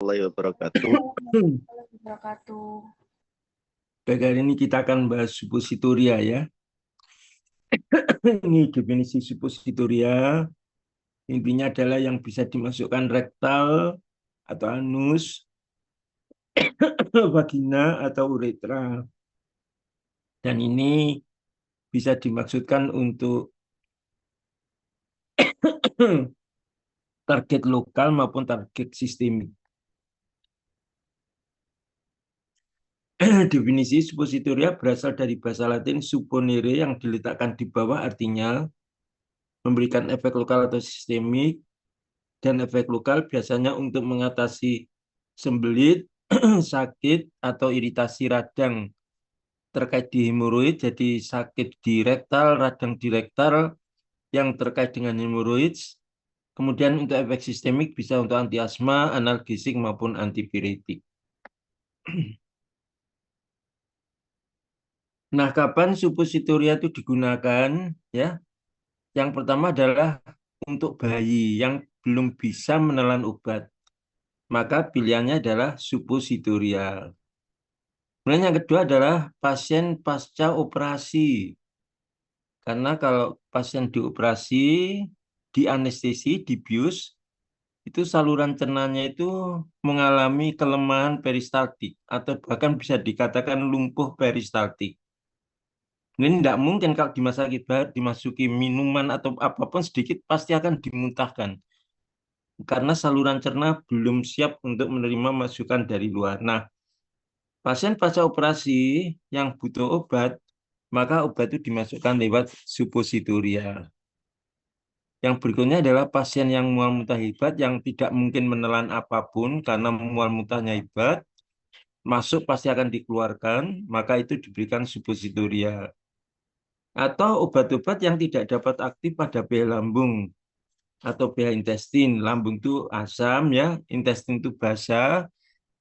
wabarakatuh. Baik, hari ini kita akan bahas suppositoria ya. Ini definisi suppositoria. Intinya adalah yang bisa dimasukkan rektal atau anus, vagina atau uretra. Dan ini bisa dimaksudkan untuk target lokal maupun target sistemik. Definisi suppositoria berasal dari bahasa Latin supponere yang diletakkan di bawah, artinya memberikan efek lokal atau sistemik, dan efek lokal biasanya untuk mengatasi sembelit, sakit, atau iritasi radang terkait di hemoroid, jadi sakit di rektal, radang di rektal yang terkait dengan hemoroid. Kemudian untuk efek sistemik bisa untuk anti asma, analgesik, maupun antipiretik. Nah, kapan suppositoria itu digunakan? Ya, yang pertama adalah untuk bayi yang belum bisa menelan obat. Maka pilihannya adalah suppositoria. Kemudian yang kedua adalah pasien pasca operasi. Karena kalau pasien dioperasi, dianestesi, dibius, itu saluran cernanya itu mengalami kelemahan peristaltik atau bahkan bisa dikatakan lumpuh peristaltik. Ini tidak mungkin kalau dimasuki minuman atau apapun sedikit pasti akan dimuntahkan. Karena saluran cerna belum siap untuk menerima masukan dari luar. Nah, pasien pasca operasi yang butuh obat, maka obat itu dimasukkan lewat suppositoria. Yang berikutnya adalah pasien yang mual muntah hebat yang tidak mungkin menelan apapun karena mual muntahnya hebat, masuk pasti akan dikeluarkan, maka itu diberikan suppositoria. Atau obat-obat yang tidak dapat aktif pada pH lambung atau pH intestin. Lambung itu asam ya, intestin itu basa.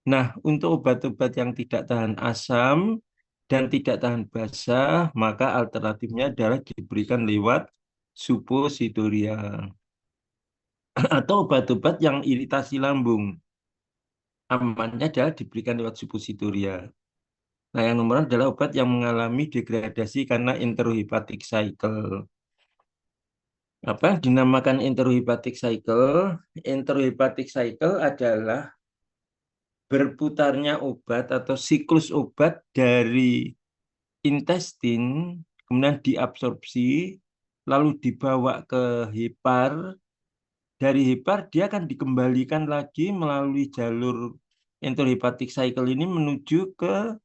Nah, untuk obat-obat yang tidak tahan asam dan tidak tahan basa, maka alternatifnya adalah diberikan lewat suppositoria. Atau obat-obat yang iritasi lambung. Amannya adalah diberikan lewat suppositoria. Nah, yang nomor adalah obat yang mengalami degradasi karena enterohepatic cycle. Apa yang dinamakan enterohepatic cycle? Enterohepatic cycle adalah berputarnya obat atau siklus obat dari intestin, kemudian diabsorpsi, lalu dibawa ke hepar. Dari hepar dia akan dikembalikan lagi melalui jalur enterohepatic cycle ini menuju ke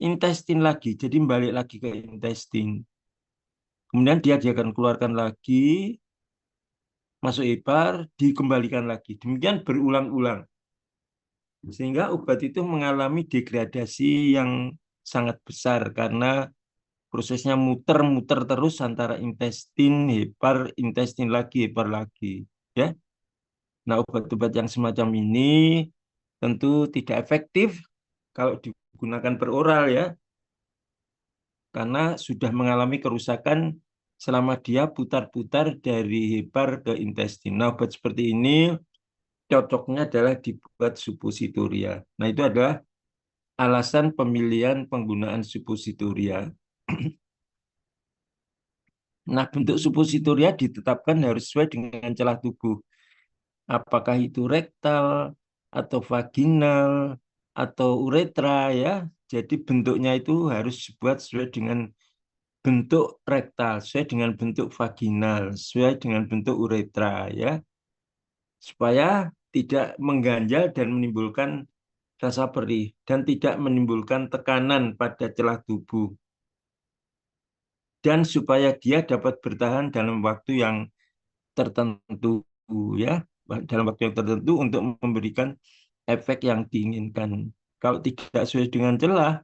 intestin lagi. Jadi balik lagi ke intestin. Kemudian dia akan keluarkan lagi, masuk hepar, dikembalikan lagi. Demikian berulang-ulang. Sehingga obat itu mengalami degradasi yang sangat besar karena prosesnya muter-muter terus antara intestin lagi, hepar lagi. Ya. Nah, obat-obat yang semacam ini tentu tidak efektif kalau digunakan peroral ya, karena sudah mengalami kerusakan selama dia putar-putar dari hepar ke intestin. Nah, obat seperti ini cocoknya adalah dibuat suppositoria. Nah, itu adalah alasan pemilihan penggunaan suppositoria. Nah, bentuk suppositoria ditetapkan harus sesuai dengan celah tubuh. Apakah itu rektal, atau vaginal, atau uretra ya. Jadi bentuknya itu harus dibuat sesuai dengan bentuk rektal, sesuai dengan bentuk vaginal, sesuai dengan bentuk uretra ya. Supaya tidak mengganjal dan menimbulkan rasa perih dan tidak menimbulkan tekanan pada celah tubuh. Dan supaya dia dapat bertahan dalam waktu yang tertentu ya, dalam waktu yang tertentu untuk memberikan efek yang diinginkan. Kalau tidak sesuai dengan celah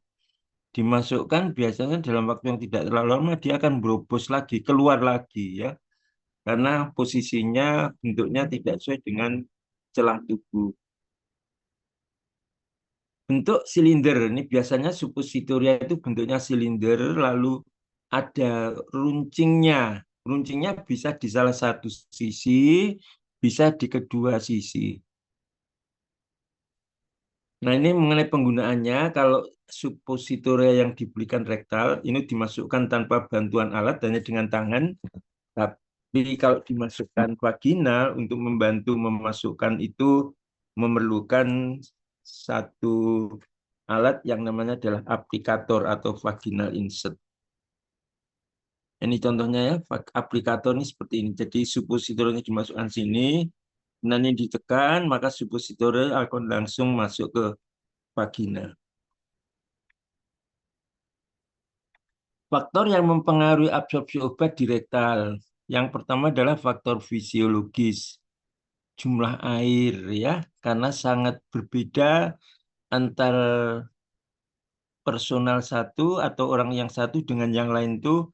dimasukkan biasanya dalam waktu yang tidak terlalu lama dia akan berobos lagi, keluar lagi ya. Karena posisinya bentuknya tidak sesuai dengan celah tubuh. Bentuk silinder ini biasanya suppositoria itu bentuknya silinder lalu ada runcingnya. Runcingnya bisa di salah satu sisi, bisa di kedua sisi. Nah, ini mengenai penggunaannya, kalau suppositoria yang diberikan rektal, ini dimasukkan tanpa bantuan alat, hanya dengan tangan. Tapi kalau dimasukkan vaginal, untuk membantu memasukkan itu memerlukan satu alat yang namanya adalah aplikator atau vaginal insert. Ini contohnya ya, aplikator ini seperti ini. Jadi suppositornya dimasukkan sini, nanti ditekan, maka suppositor akan langsung masuk ke vagina. Faktor yang mempengaruhi absorpsi obat di rektal. Yang pertama adalah faktor fisiologis, jumlah air ya, karena sangat berbeda antar personal satu atau orang yang satu dengan yang lain itu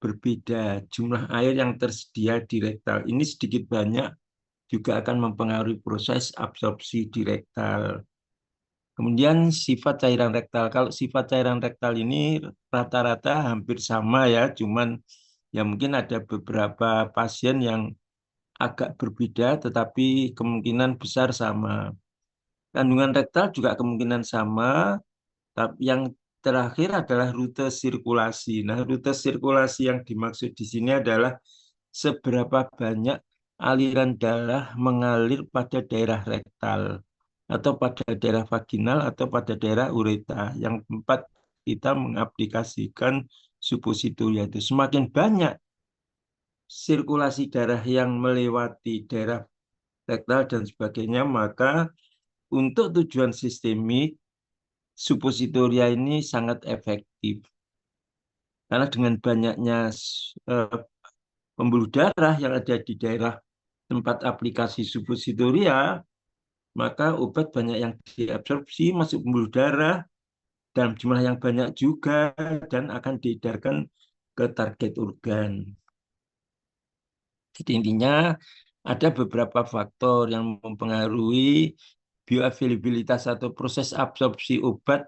berbeda. Jumlah air yang tersedia di rektal ini sedikit banyak juga akan mempengaruhi proses absorpsi di rektal. Kemudian sifat cairan rektal. Kalau sifat cairan rektal ini rata-rata hampir sama ya, cuman ya mungkin ada beberapa pasien yang agak berbeda, tetapi kemungkinan besar sama. Kandungan rektal juga kemungkinan sama, tapi yang terakhir adalah rute sirkulasi. Nah, rute sirkulasi yang dimaksud di sini adalah seberapa banyak aliran darah mengalir pada daerah rektal atau pada daerah vaginal atau pada daerah uretra. Yang keempat, kita mengaplikasikan suppositoria yaitu semakin banyak sirkulasi darah yang melewati daerah rektal dan sebagainya, maka untuk tujuan sistemik suppositoria ini sangat efektif. Karena dengan banyaknya eh, pembuluh darah yang ada di daerah tempat aplikasi suppositoria, maka obat banyak yang diabsorpsi masuk pembuluh darah dalam jumlah yang banyak juga dan akan diedarkan ke target organ. Jadi intinya ada beberapa faktor yang mempengaruhi bioavailabilitas atau proses absorpsi obat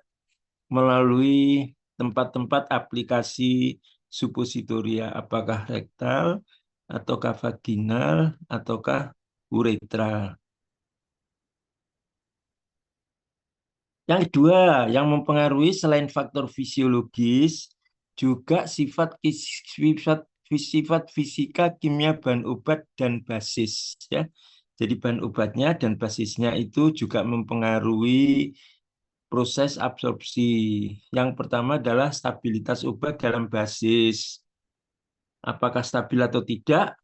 melalui tempat-tempat aplikasi suppositoria, apakah rektal, ataukah vaginal, ataukah uretra. Yang kedua, yang mempengaruhi selain faktor fisiologis, juga sifat fisika kimia bahan obat dan basis ya. Jadi bahan obatnya dan basisnya itu juga mempengaruhi proses absorpsi. Yang pertama adalah stabilitas obat dalam basis. Apakah stabil atau tidak?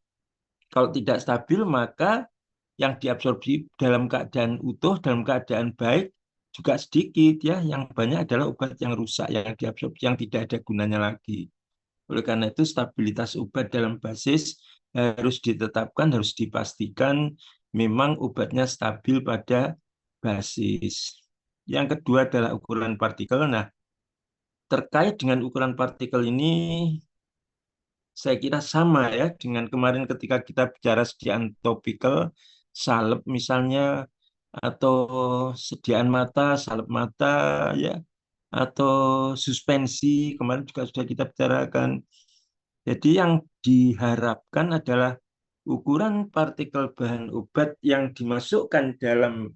Kalau tidak stabil, maka yang diabsorpsi dalam keadaan utuh, dalam keadaan baik juga sedikit ya. Yang banyak adalah obat yang rusak, yang diabsorpsi, yang tidak ada gunanya lagi. Oleh karena itu stabilitas obat dalam basis harus ditetapkan, harus dipastikan memang obatnya stabil pada basis. Yang kedua adalah ukuran partikel. Nah, terkait dengan ukuran partikel ini saya kira sama ya dengan kemarin ketika kita bicara sediaan topikal, salep misalnya, atau sediaan mata, salep mata ya, atau suspensi kemarin juga sudah kita bicarakan. Jadi yang diharapkan adalah ukuran partikel bahan obat yang dimasukkan dalam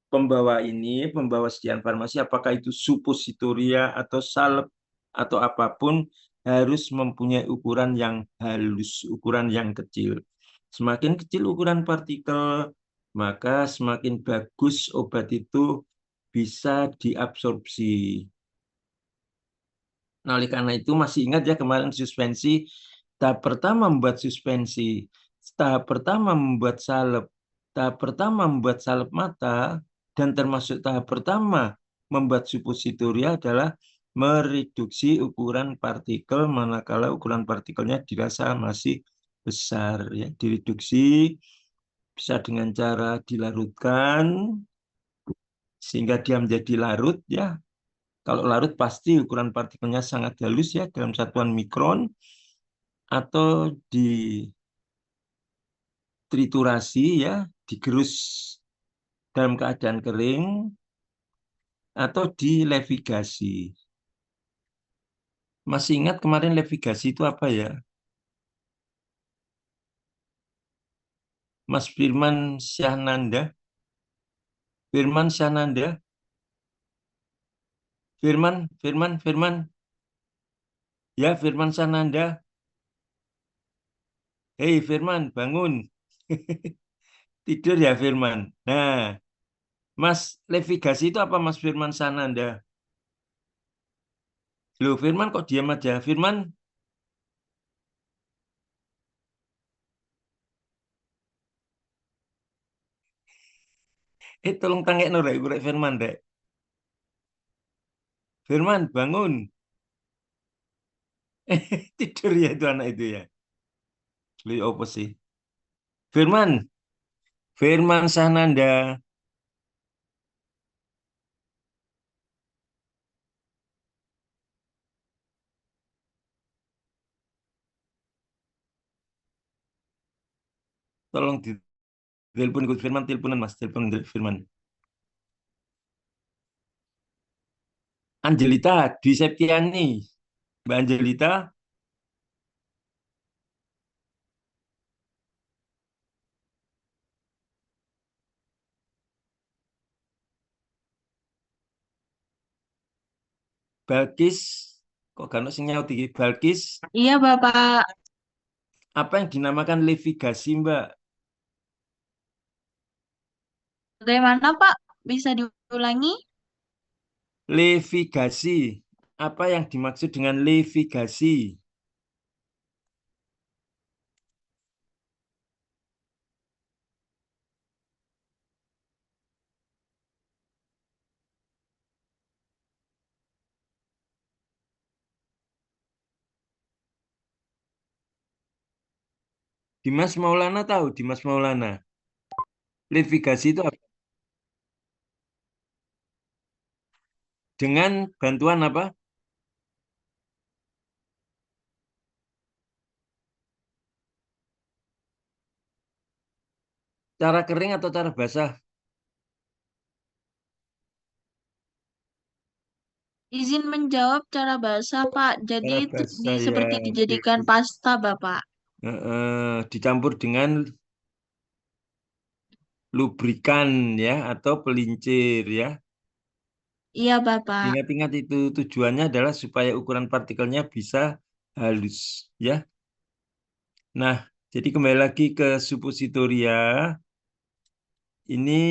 pembawa ini, pembawa sediaan farmasi, apakah itu suppositoria atau salep atau apapun, harus mempunyai ukuran yang halus, ukuran yang kecil. Semakin kecil ukuran partikel, maka semakin bagus obat itu bisa diabsorpsi. Nah, oleh karena itu masih ingat ya kemarin suspensi, tahap pertama membuat suspensi, tahap pertama membuat salep, tahap pertama membuat salep mata, dan termasuk tahap pertama membuat suppositoria adalah mereduksi ukuran partikel manakala ukuran partikelnya dirasa masih besar ya, direduksi bisa dengan cara dilarutkan sehingga dia menjadi larut ya. Kalau larut pasti ukuran partikelnya sangat halus ya dalam satuan mikron, atau ditriturasi ya, digerus dalam keadaan kering, atau dilevigasi. Masih ingat kemarin levigasi itu apa ya? Mas Firman Syahnanda. Firman Syahnanda, Firman, Firman, Firman. Ya, Firman Sananda. Hei, Firman, bangun. Tidur ya, Firman. Nah, Mas Levigasi itu apa, Mas Firman Sananda? Loh, Firman kok diam aja? Firman, tolong tangek no, Rek, Rek Firman, Rek. Firman, bangun. Tidur ya itu anak itu ya. Beli apa sih? Firman, Firman Sananda. Tolong di telepon ikut Firman, teleponan Mas, telepon Firman. Angelita, Dwi Septiani. Mbak Angelita, Balkis, kok gak ono sing nyaut iki? Balkis, Iya, Bapak. apa yang dinamakan levigasi, Mbak? Bagaimana, Pak? Bisa diulangi? Levigasi. Apa yang dimaksud dengan levigasi? Dimas Maulana tahu, Dimas Maulana. Levigasi itu apa? Dengan bantuan apa? Cara kering atau cara basah? Izin menjawab cara bahasa, Pak. Jadi Cara basah ya. seperti Oke, dijadikan oke. pasta, Bapak. Dicampur dengan lubrikan ya atau pelincir ya. Iya, Bapak. Ingat-ingat itu tujuannya adalah supaya ukuran partikelnya bisa halus ya. Nah, jadi kembali lagi ke suppositoria. Ini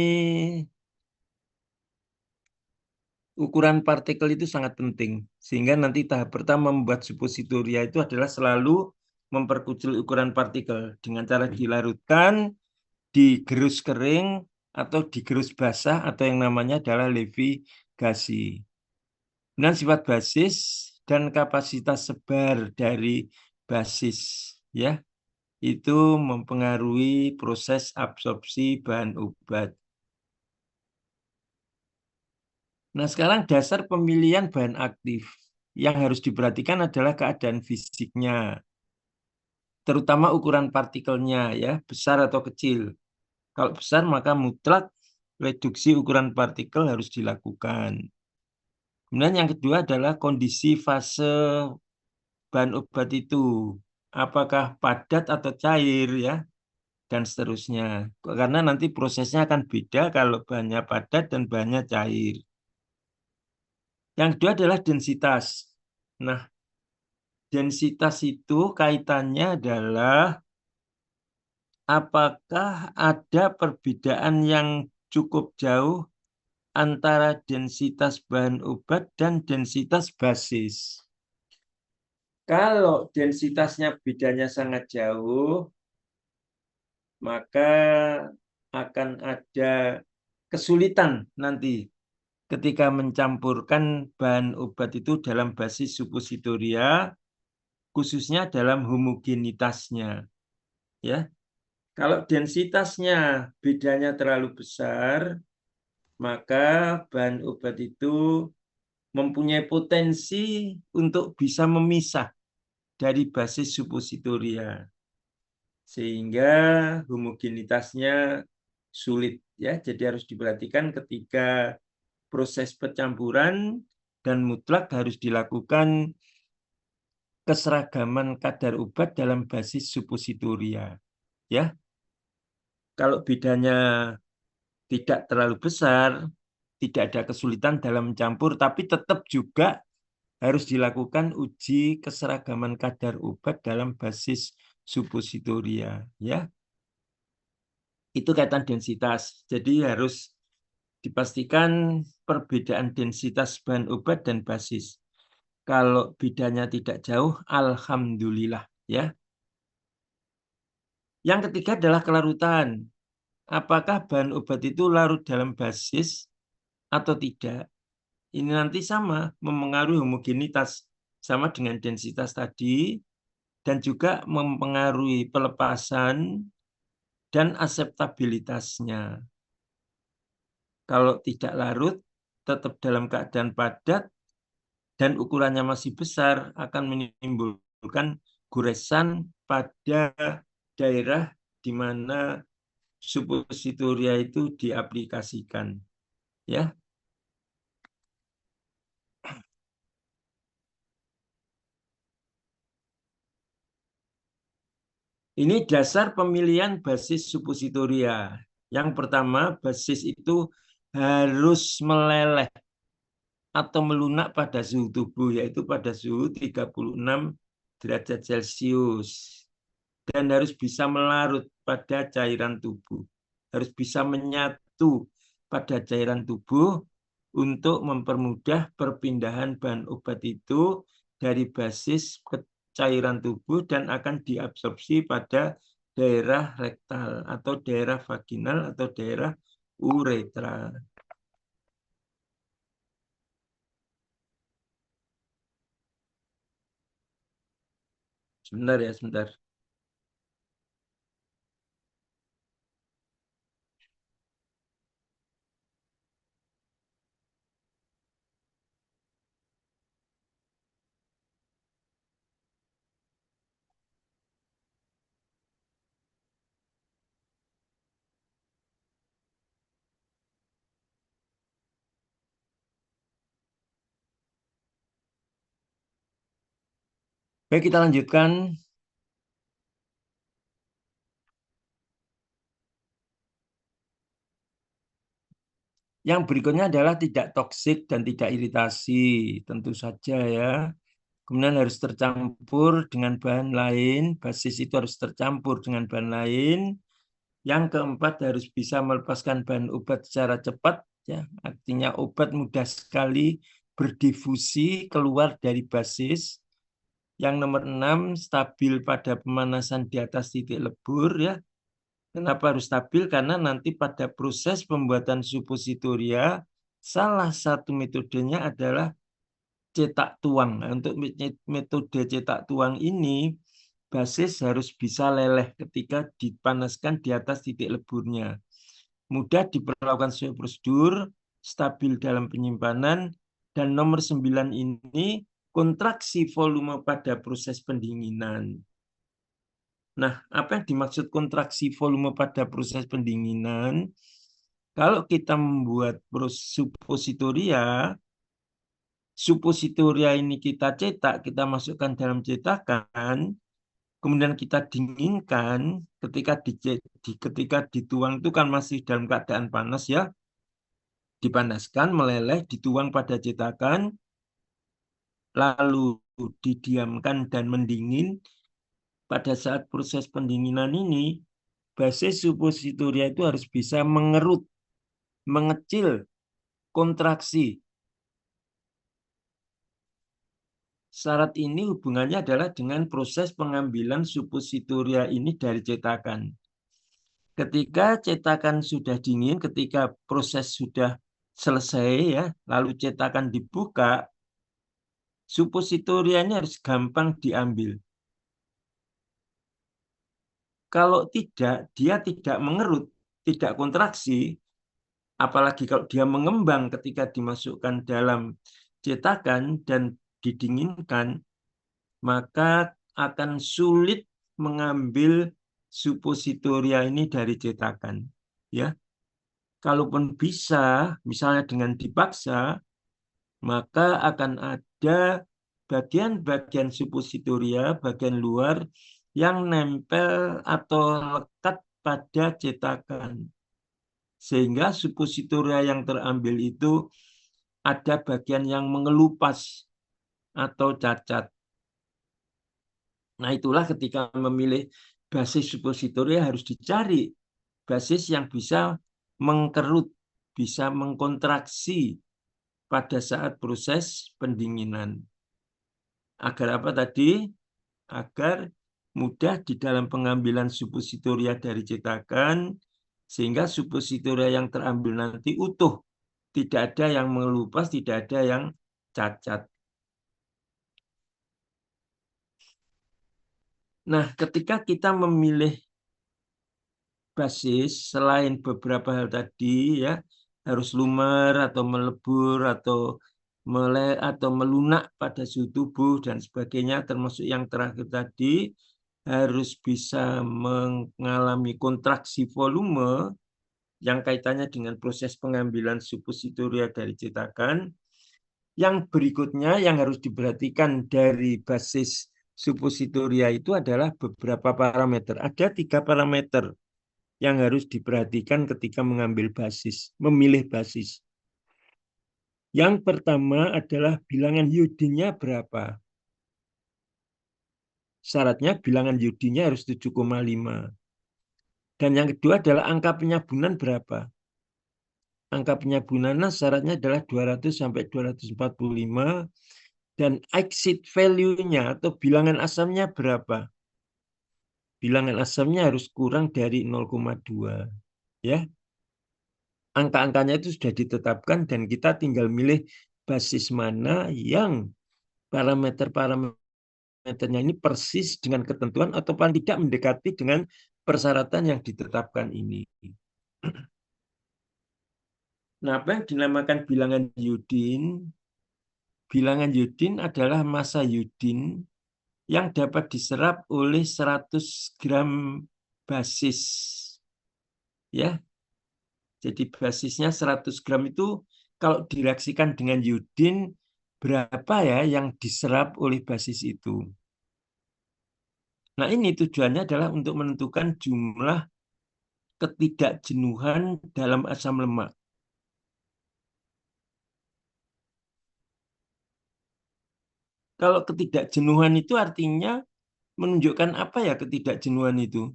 ukuran partikel itu sangat penting. Sehingga nanti tahap pertama membuat suppositoria itu adalah selalu memperkecil ukuran partikel dengan cara dilarutkan, digerus kering, atau digerus basah, atau yang namanya adalah levigasi. Dengan sifat basis dan kapasitas sebar dari basis, ya, itu mempengaruhi proses absorpsi bahan obat. Nah, sekarang dasar pemilihan bahan aktif yang harus diperhatikan adalah keadaan fisiknya, terutama ukuran partikelnya, ya, besar atau kecil. Kalau besar, maka mutlak reduksi ukuran partikel harus dilakukan. Kemudian yang kedua adalah kondisi fase bahan obat itu. Apakah padat atau cair, ya, dan seterusnya. Karena nanti prosesnya akan beda kalau bahannya padat dan bahannya cair. Yang kedua adalah densitas. Nah, densitas itu kaitannya adalah apakah ada perbedaan yang cukup jauh antara densitas bahan obat dan densitas basis. Kalau densitasnya bedanya sangat jauh, maka akan ada kesulitan nanti ketika mencampurkan bahan obat itu dalam basis suppositoria, khususnya dalam homogenitasnya. Ya, kalau densitasnya bedanya terlalu besar, maka bahan obat itu mempunyai potensi untuk bisa memisah dari basis suppositoria, sehingga homogenitasnya sulit ya. Jadi harus diperhatikan ketika proses pencampuran dan mutlak harus dilakukan keseragaman kadar obat dalam basis suppositoria. Ya, kalau bedanya tidak terlalu besar, tidak ada kesulitan dalam mencampur, tapi tetap juga harus dilakukan uji keseragaman kadar obat dalam basis suppositoria, ya. Itu kaitan densitas. Jadi harus dipastikan perbedaan densitas bahan obat dan basis. Kalau bedanya tidak jauh, alhamdulillah, ya. Yang ketiga adalah kelarutan. Apakah bahan obat itu larut dalam basis atau tidak? Ini nanti sama mempengaruhi homogenitas sama dengan densitas tadi dan juga mempengaruhi pelepasan dan aseptabilitasnya. Kalau tidak larut, tetap dalam keadaan padat dan ukurannya masih besar akan menimbulkan goresan pada daerah di mana suppositoria itu diaplikasikan, ya. Ini dasar pemilihan basis suppositoria. Yang pertama, basis itu harus meleleh atau melunak pada suhu tubuh, yaitu pada suhu 36 derajat Celcius. Dan harus bisa melarut pada cairan tubuh. Harus bisa menyatu pada cairan tubuh untuk mempermudah perpindahan bahan obat itu dari basis ke cairan tubuh dan akan diabsorpsi pada daerah rektal atau daerah vaginal atau daerah uretra. Sebentar ya, sebentar. Baik, kita lanjutkan. Yang berikutnya adalah tidak toksik dan tidak iritasi, tentu saja ya. Kemudian harus tercampur dengan bahan lain, basis itu harus tercampur dengan bahan lain. Yang keempat harus bisa melepaskan bahan obat secara cepat, ya. Artinya obat mudah sekali berdifusi keluar dari basis. Yang nomor 6, stabil pada pemanasan di atas titik lebur, ya. Kenapa harus stabil? Karena nanti pada proses pembuatan suppositoria, salah satu metodenya adalah cetak tuang. Nah, untuk metode cetak tuang ini, basis harus bisa leleh ketika dipanaskan di atas titik leburnya. Mudah diperlakukan sesuai prosedur, stabil dalam penyimpanan, dan nomor 9 ini kontraksi volume pada proses pendinginan. Nah, apa yang dimaksud kontraksi volume pada proses pendinginan? Kalau kita membuat suppositoria, suppositoria ini kita cetak, kita masukkan dalam cetakan, kemudian kita dinginkan, ketika dituang itu kan masih dalam keadaan panas ya, dipanaskan, meleleh, dituang pada cetakan, lalu didiamkan dan mendingin. Pada saat proses pendinginan ini, basis suppositoria itu harus bisa mengerut, mengecil, kontraksi. Syarat ini hubungannya adalah dengan proses pengambilan suppositoria ini dari cetakan. Ketika cetakan sudah dingin, ketika proses sudah selesai ya, lalu cetakan dibuka, suppositorianya harus gampang diambil. Kalau tidak, dia tidak mengerut, tidak kontraksi, apalagi kalau dia mengembang ketika dimasukkan dalam cetakan dan didinginkan, maka akan sulit mengambil suppositoria ini dari cetakan. Ya, kalaupun bisa, misalnya dengan dipaksa, maka akan ada bagian-bagian suppositoria, bagian luar yang nempel atau lekat pada cetakan. Sehingga suppositoria yang terambil itu ada bagian yang mengelupas atau cacat. Nah, itulah ketika memilih basis suppositoria harus dicari basis yang bisa mengkerut, bisa mengkontraksi pada saat proses pendinginan. Agar apa tadi? Agar mudah di dalam pengambilan suppositoria dari cetakan, sehingga suppositoria yang terambil nanti utuh. Tidak ada yang mengelupas, tidak ada yang cacat. Nah, ketika kita memilih basis, selain beberapa hal tadi, ya, harus lumer atau melebur atau melunak pada suhu tubuh dan sebagainya, termasuk yang terakhir tadi, harus bisa mengalami kontraksi volume yang kaitannya dengan proses pengambilan suppositoria dari cetakan. Yang berikutnya yang harus diperhatikan dari basis suppositoria itu adalah beberapa parameter. Ada 3 parameter yang harus diperhatikan ketika mengambil basis, memilih basis. Yang pertama adalah bilangan iodinnya berapa. Syaratnya bilangan iodinnya harus 7,5. Dan yang kedua adalah angka penyabunan berapa. Angka penyabunannya syaratnya adalah 200 sampai 245 dan exit value-nya atau bilangan asamnya berapa? Bilangan asamnya harus kurang dari 0,2. Ya. Angka-angkanya itu sudah ditetapkan dan kita tinggal milih basis mana yang parameter-parameternya ini persis dengan ketentuan atau paling tidak mendekati dengan persyaratan yang ditetapkan ini. Nah, apa yang dinamakan bilangan iodin? Bilangan iodin adalah massa iodin yang dapat diserap oleh 100 gram basis. Ya. Jadi basisnya 100 gram itu kalau direaksikan dengan iodin berapa ya yang diserap oleh basis itu. Nah, ini tujuannya adalah untuk menentukan jumlah ketidakjenuhan dalam asam lemak. Kalau ketidakjenuhan itu artinya menunjukkan apa ya ketidakjenuhan itu?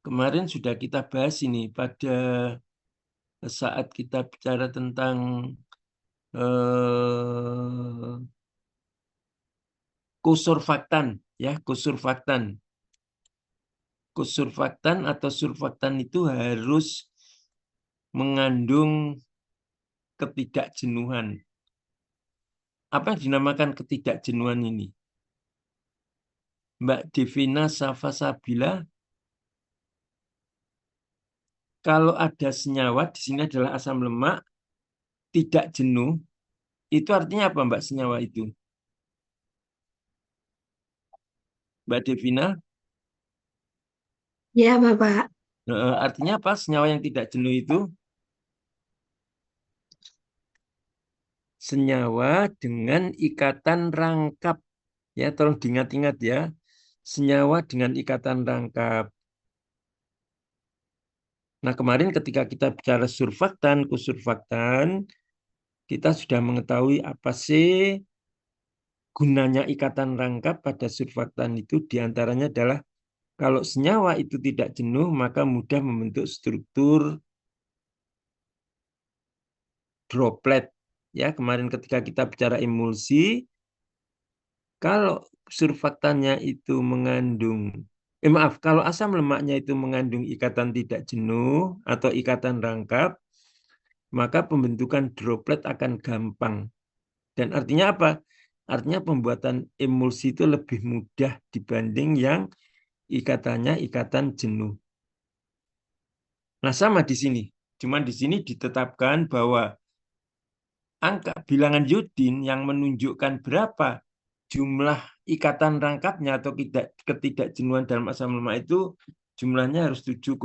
Kemarin sudah kita bahas ini pada saat kita bicara tentang kosurfaktan, ya, kosurfaktan. Kosurfaktan atau surfaktan itu harus mengandung ketidakjenuhan. Apa yang dinamakan ketidakjenuhan ini? Mbak Devina Safasabila, kalau ada senyawa, di sini adalah asam lemak, tidak jenuh, itu artinya apa Mbak senyawa itu? Mbak Devina? Ya, Bapak. Artinya apa senyawa yang tidak jenuh itu? Senyawa dengan ikatan rangkap. Ya, tolong diingat-ingat ya. Senyawa dengan ikatan rangkap. Nah, kemarin ketika kita bicara surfaktan, kosurfaktan, kita sudah mengetahui apa sih gunanya ikatan rangkap pada surfaktan itu diantaranya adalah kalau senyawa itu tidak jenuh, maka mudah membentuk struktur droplet. Ya, kemarin ketika kita bicara emulsi, kalau surfaktannya itu mengandung, kalau asam lemaknya itu mengandung ikatan tidak jenuh atau ikatan rangkap, maka pembentukan droplet akan gampang. Dan artinya apa? Artinya pembuatan emulsi itu lebih mudah dibanding yang ikatannya ikatan jenuh. Nah, sama di sini. Cuman di sini ditetapkan bahwa angka bilangan iodin yang menunjukkan berapa jumlah ikatan rangkapnya atau ketidakjenuhan dalam asam lemak itu jumlahnya harus 7,5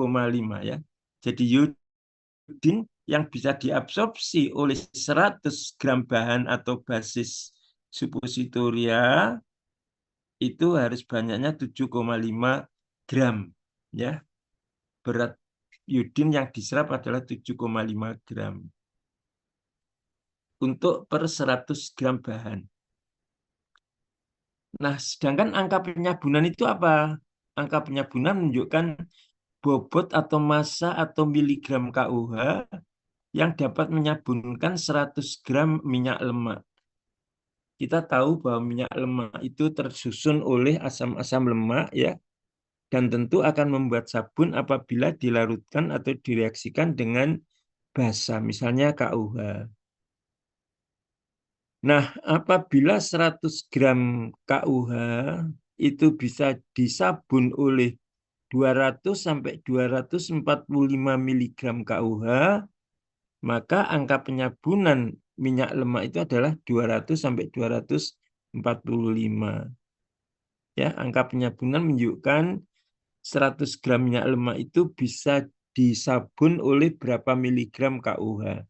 ya. Jadi iodin yang bisa diabsorpsi oleh 100 gram bahan atau basis suppositoria itu harus banyaknya 7,5 gram ya. berat iodin yang diserap adalah 7,5 gram untuk per 100 gram bahan. Nah, sedangkan angka penyabunan itu apa? Angka penyabunan menunjukkan bobot atau massa atau miligram KUH yang dapat menyabunkan 100 gram minyak lemak. Kita tahu bahwa minyak lemak itu tersusun oleh asam-asam lemak ya, dan tentu akan membuat sabun apabila dilarutkan atau direaksikan dengan basa, misalnya KUH. Nah, apabila 100 gram KUH itu bisa disabun oleh 200 sampai 245 miligram KUH, maka angka penyabunan minyak lemak itu adalah 200 sampai 245. Ya, angka penyabunan menunjukkan 100 gram minyak lemak itu bisa disabun oleh berapa miligram KUH.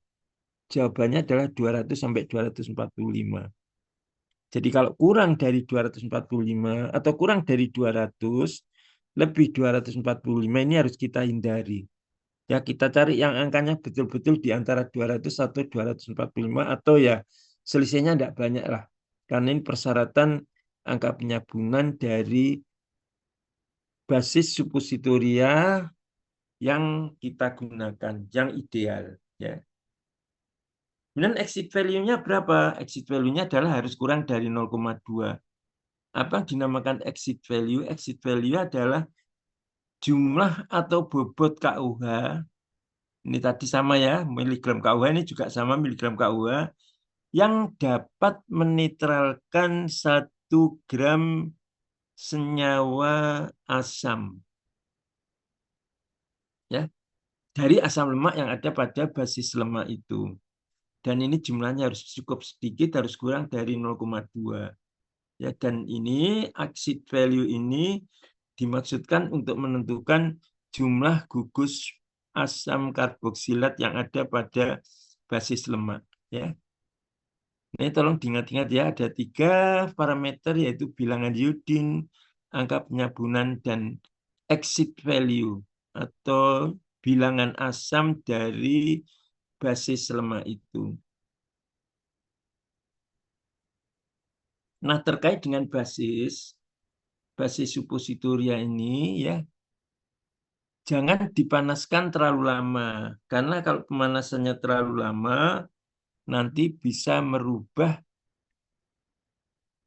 Jawabannya adalah 200 sampai 245. Jadi kalau kurang dari 245 atau kurang dari 200, lebih 245 ini harus kita hindari. Ya, kita cari yang angkanya betul-betul di antara 200 atau 245 atau ya selisihnya tidak banyak lah. Karena ini persyaratan angka penyabunan dari basis suppositoria yang kita gunakan, yang ideal. Ya. Kemudian exit value-nya berapa? Exit value-nya adalah harus kurang dari 0,2. Apa yang dinamakan exit value? Exit value adalah jumlah atau bobot KUH. Ini tadi sama ya, miligram KUH ini juga sama miligram KUH yang dapat menetralkan 1 gram senyawa asam. Ya, dari asam lemak yang ada pada basis lemak itu. Dan ini jumlahnya harus cukup sedikit, harus kurang dari 0,2. Ya, dan ini exit value ini dimaksudkan untuk menentukan jumlah gugus asam karboksilat yang ada pada basis lemak. Ya, ini tolong diingat-ingat ya, ada 3 parameter yaitu bilangan iodin, angka penyabunan, dan exit value atau bilangan asam dari basis lemak itu. Nah, terkait dengan basis suppositoria ini ya, jangan dipanaskan terlalu lama. Karena kalau pemanasannya terlalu lama, nanti bisa merubah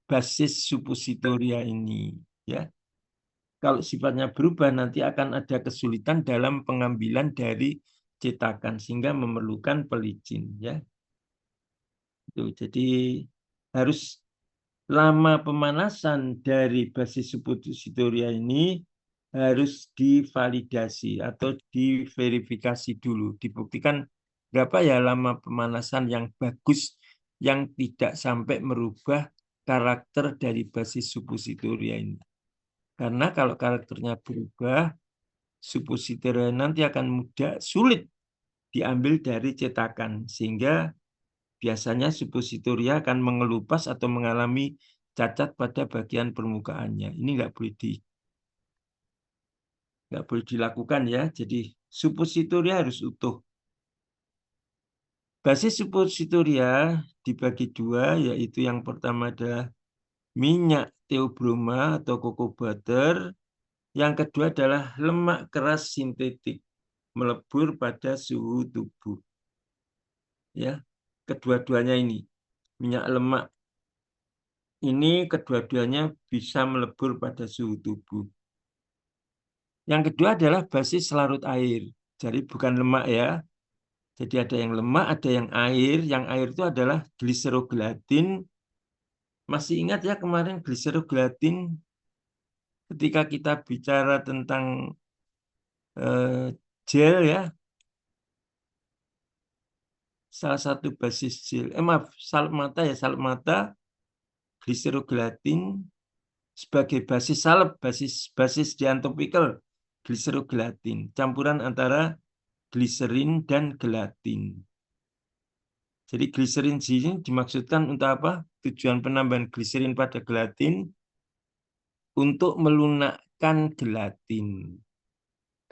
basis suppositoria ini. Ya, kalau sifatnya berubah, nanti akan ada kesulitan dalam pengambilan dari cetakan, sehingga memerlukan pelicin. Ya, jadi harus lama pemanasan dari basis suppositoria ini harus divalidasi atau diverifikasi dulu, dibuktikan berapa ya lama pemanasan yang bagus yang tidak sampai merubah karakter dari basis suppositoria ini. Karena kalau karakternya berubah, suppositoria nanti akan sulit diambil dari cetakan, sehingga biasanya suppositoria akan mengelupas atau mengalami cacat pada bagian permukaannya. Ini nggak boleh dilakukan ya. Jadi suppositoria harus utuh. Basis suppositoria dibagi 2, yaitu yang pertama adalah minyak theobroma atau cocoa butter. Yang kedua adalah lemak keras sintetik melebur pada suhu tubuh. Ya, kedua-duanya ini minyak lemak ini kedua-duanya bisa melebur pada suhu tubuh. Yang kedua adalah basis larut air. Jadi bukan lemak ya. Jadi ada yang lemak, ada yang air. Yang air itu adalah gliserogelatin. Masih ingat ya kemarin gliserogelatin ketika kita bicara tentang gel ya. Salah satu basis gel. Maaf, salep mata ya, salep mata, gliserogelatin sebagai basis salep, basis diantopikal gliserogelatin, campuran antara gliserin dan gelatin. Jadi gliserin sini dimaksudkan untuk apa? Tujuan penambahan gliserin pada gelatin untuk melunakkan gelatin.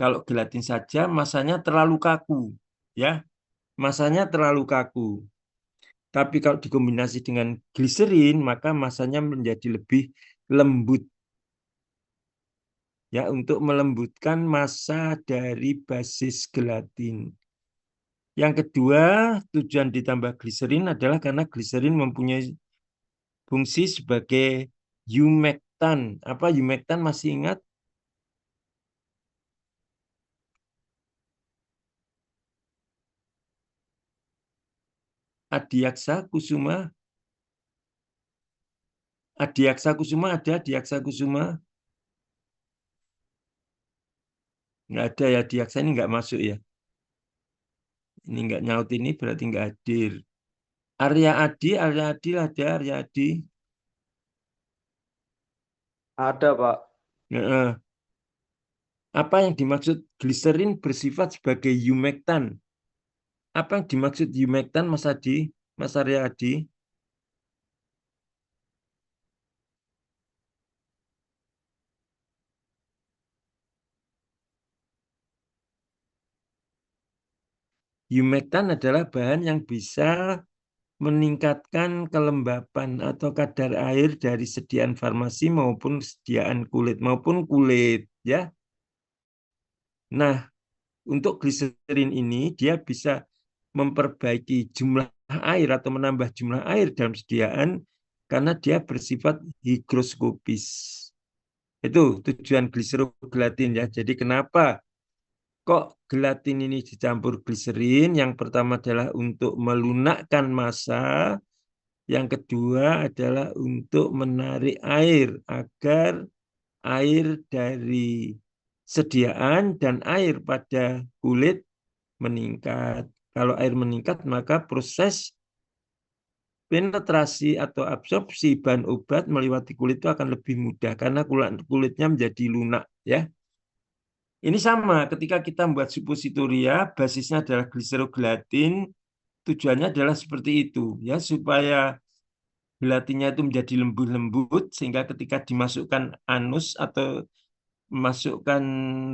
Kalau gelatin saja masanya terlalu kaku, ya, masanya terlalu kaku. Tapi kalau dikombinasi dengan gliserin, maka masanya menjadi lebih lembut, ya, untuk melembutkan massa dari basis gelatin. Yang kedua, tujuan ditambah gliserin adalah karena gliserin mempunyai fungsi sebagai humektan. Apa humektan, masih ingat? Adiaksa Kusuma. Adiaksa Kusuma ada, Adiaksa Kusuma. Nggak ada ya, Adiaksa ini nggak masuk ya. Ini nggak nyaut, ini berarti nggak hadir. Arya Adi ada, Arya Adi. Ada, Pak. Nah, apa yang dimaksud gliserin bersifat sebagai humektan? Apa yang dimaksud humektan, Mas Adi? Mas Arya Adi? Humektan adalah bahan yang bisa meningkatkan kelembapan atau kadar air dari sediaan farmasi maupun sediaan kulit maupun kulit, ya. Nah, untuk gliserin ini dia bisa memperbaiki jumlah air atau menambah jumlah air dalam sediaan karena dia bersifat higroskopis. Itu tujuan gliserogelatin, ya. Jadi kenapa kok gelatin ini dicampur gliserin? Yang pertama adalah untuk melunakkan massa, yang kedua adalah untuk menarik air agar air dari sediaan dan air pada kulit meningkat. Kalau air meningkat, maka proses penetrasi atau absorpsi bahan obat melewati kulit itu akan lebih mudah karena kulitnya menjadi lunak, ya. Ini sama ketika kita membuat suppositoria, basisnya adalah gliserogelatin, tujuannya adalah seperti itu, ya, supaya gelatinnya itu menjadi lembut-lembut sehingga ketika dimasukkan anus atau masukkan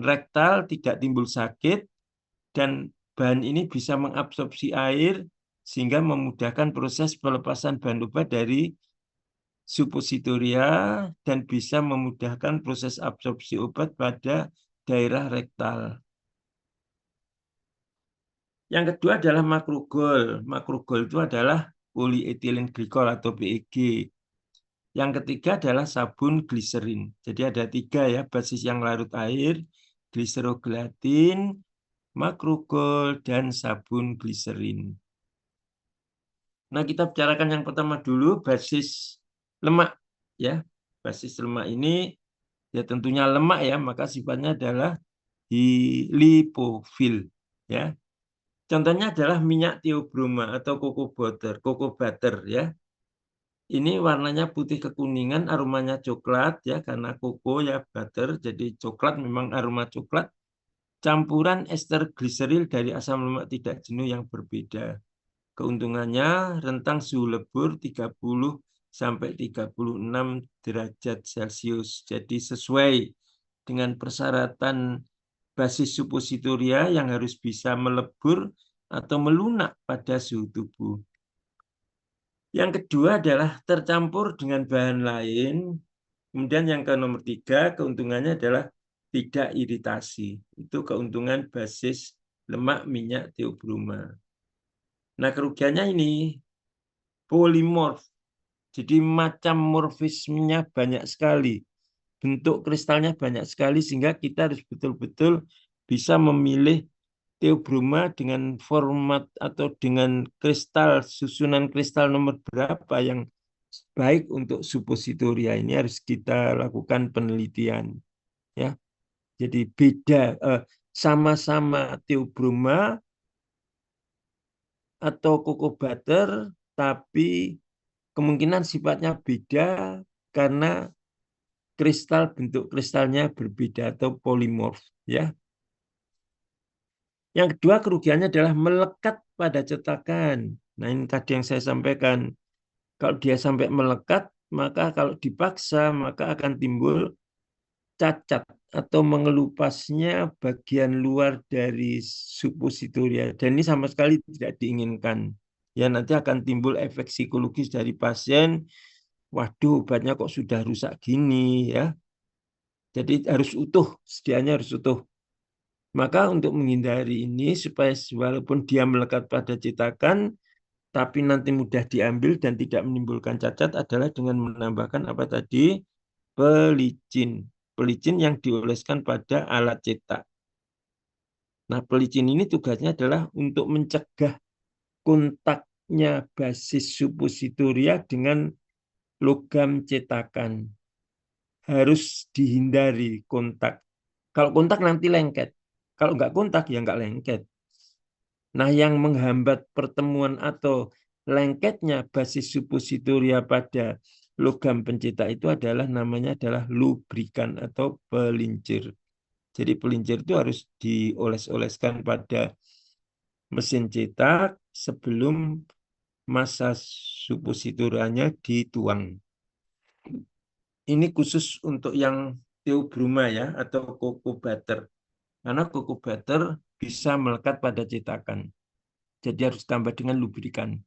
rektal tidak timbul sakit dan bahan ini bisa mengabsorpsi air sehingga memudahkan proses pelepasan bahan obat dari suppositoria dan bisa memudahkan proses absorpsi obat pada daerah rektal. Yang kedua adalah makrogol. Makrogol itu adalah polyethylene glycol atau PEG. Yang ketiga adalah sabun gliserin. Jadi ada tiga, ya, basis yang larut air, gliserogelatin, makrogol, dan sabun gliserin. Nah, kita bicarakan yang pertama dulu, basis lemak, ya. Basis lemak ini ya tentunya lemak, ya, maka sifatnya adalah lipofil, ya. Contohnya adalah minyak theobroma atau cocoa butter, ya. Ini warnanya putih kekuningan, aromanya coklat, ya, karena koko, ya, butter, jadi coklat, memang aroma coklat. Campuran ester gliseril dari asam lemak tidak jenuh yang berbeda. Keuntungannya rentang suhu lebur 30 sampai 36 derajat Celcius. Jadi sesuai dengan persyaratan basis suppositoria yang harus bisa melebur atau melunak pada suhu tubuh. Yang kedua adalah tercampur dengan bahan lain. Kemudian yang ke nomor 3, keuntungannya adalah tidak iritasi. Itu keuntungan basis lemak minyak theobroma. Nah, kerugiannya ini polimorf. Jadi macam morfismenya banyak sekali. Bentuk kristalnya banyak sekali sehingga kita harus betul-betul bisa memilih theobroma dengan format atau dengan kristal, susunan kristal nomor berapa yang baik untuk suppositoria. Ini harus kita lakukan penelitian, ya. Jadi beda, sama-sama theobroma atau cocoa butter, tapi kemungkinan sifatnya beda karena bentuk kristalnya berbeda atau polimorf, ya. Yang kedua kerugiannya adalah melekat pada cetakan. Nah, ini tadi yang saya sampaikan. Kalau dia sampai melekat, maka kalau dipaksa, maka akan timbul cacat atau mengelupasnya bagian luar dari suppositoria. Dan ini sama sekali tidak diinginkan. Ya, nanti akan timbul efek psikologis dari pasien. Waduh, obatnya kok sudah rusak gini ya. Jadi harus utuh, sedianya harus utuh. Maka untuk menghindari ini supaya walaupun dia melekat pada cetakan, tapi nanti mudah diambil dan tidak menimbulkan cacat adalah dengan menambahkan apa tadi? Pelicin. Pelicin yang dioleskan pada alat cetak. Nah, pelicin ini tugasnya adalah untuk mencegah kontaknya basis suppositoria dengan logam cetakan. Harus dihindari kontak. Kalau kontak nanti lengket. Kalau nggak kontak ya nggak lengket. Nah, yang menghambat pertemuan atau lengketnya basis suppositoria pada logam pencetak itu namanya adalah lubrikan atau pelincir. Jadi pelincir itu harus dioles-oleskan pada mesin cetak sebelum masa suppositorianya dituang. Ini khusus untuk yang theobroma ya atau cocoa butter. Karena cocoa butter bisa melekat pada cetakan. Jadi harus ditambah dengan lubrikan.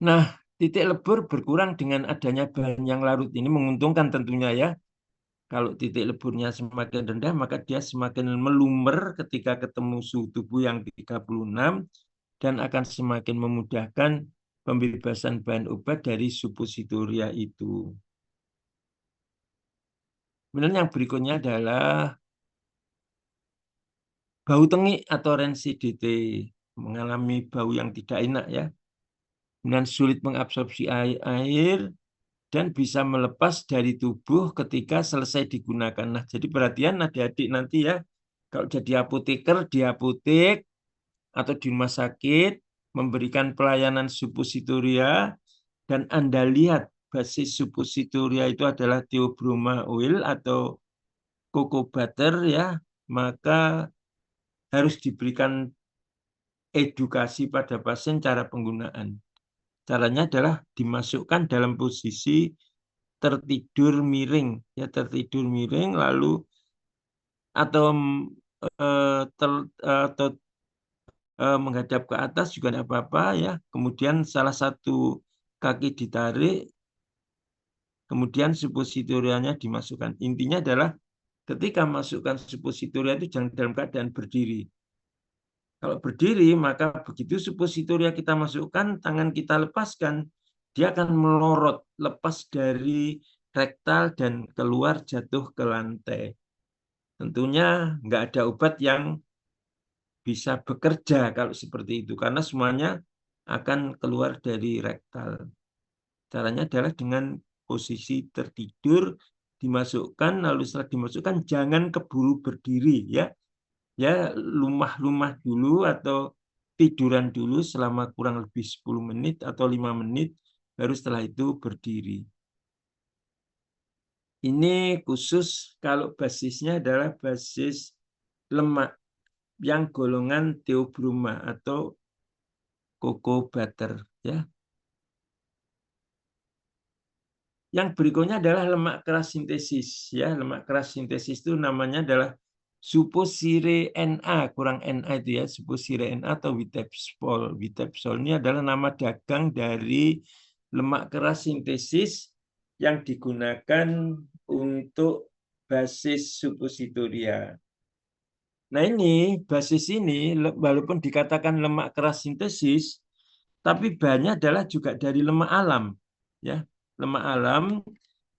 Nah, titik lebur berkurang dengan adanya bahan yang larut ini menguntungkan tentunya ya. Kalau titik leburnya semakin rendah, maka dia semakin melumer ketika ketemu suhu tubuh yang 36 dan akan semakin memudahkan pembebasan bahan obat dari suppositoria itu. Kemudian yang berikutnya adalah bau tengik atau rensidite, mengalami bau yang tidak enak ya. Dan sulit mengabsorpsi air dan bisa melepas dari tubuh ketika selesai digunakan. Nah, jadi perhatian adik-adik nanti ya, kalau jadi apoteker di apotek atau di rumah sakit memberikan pelayanan suppositoria dan Anda lihat basis suppositoria itu adalah theobroma oil atau cocoa butter ya, maka harus diberikan edukasi pada pasien cara penggunaan. Caranya adalah dimasukkan dalam posisi tertidur miring, ya tertidur miring lalu atau atau menghadap ke atas juga tidak apa-apa ya. Kemudian salah satu kaki ditarik, kemudian suppositorianya dimasukkan. Intinya adalah ketika masukkan suppositoria itu jangan dalam keadaan berdiri. Kalau berdiri, maka begitu suppositoria kita masukkan, tangan kita lepaskan, dia akan melorot, lepas dari rektal dan keluar jatuh ke lantai. Tentunya nggak ada obat yang bisa bekerja kalau seperti itu, karena semuanya akan keluar dari rektal. Caranya adalah dengan posisi tertidur, dimasukkan, lalu setelah dimasukkan, jangan keburu berdiri ya. Ya lumah-lumah dulu atau tiduran dulu selama kurang lebih 10 menit atau 5 menit, baru setelah itu berdiri. Ini khusus kalau basisnya adalah basis lemak yang golongan theobroma atau cocoa butter ya. Yang berikutnya adalah lemak keras sintesis ya. Lemak keras sintesis itu namanya adalah supposire Na, kurang Na itu ya, supposire Na atau Vitebsol. Vitebsol ini adalah nama dagang dari lemak keras sintesis yang digunakan untuk basis suppositoria. Nah ini, basis ini walaupun dikatakan lemak keras sintesis, tapi bahannya adalah juga dari lemak alam. Ya, lemak alam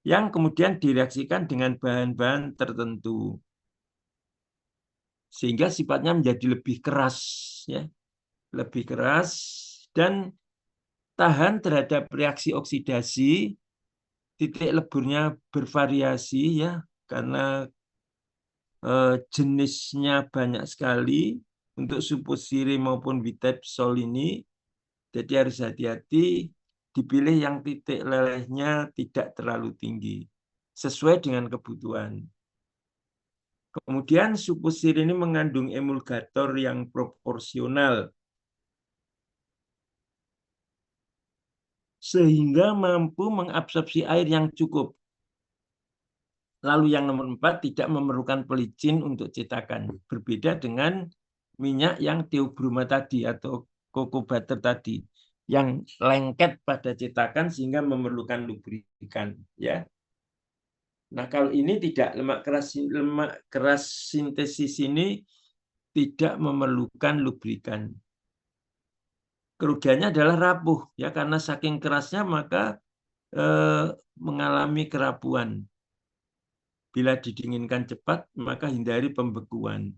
yang kemudian direaksikan dengan bahan-bahan tertentu. Sehingga sifatnya menjadi lebih keras. Ya, lebih keras dan tahan terhadap reaksi oksidasi, titik leburnya bervariasi ya, karena jenisnya banyak sekali untuk suppository maupun Vitebsol ini. Jadi harus hati-hati, dipilih yang titik lelehnya tidak terlalu tinggi, sesuai dengan kebutuhan. Kemudian suppository ini mengandung emulgator yang proporsional, sehingga mampu mengabsorpsi air yang cukup. Lalu yang nomor 4 tidak memerlukan pelicin untuk cetakan. Berbeda dengan minyak yang theobroma tadi atau cocoa butter tadi yang lengket pada cetakan sehingga memerlukan lubrikan, ya. Nah, kalau ini tidak, lemak keras sintesis ini tidak memerlukan lubrikan. Kerugiannya adalah rapuh, ya, karena saking kerasnya maka mengalami kerapuan. Bila didinginkan cepat, maka hindari pembekuan.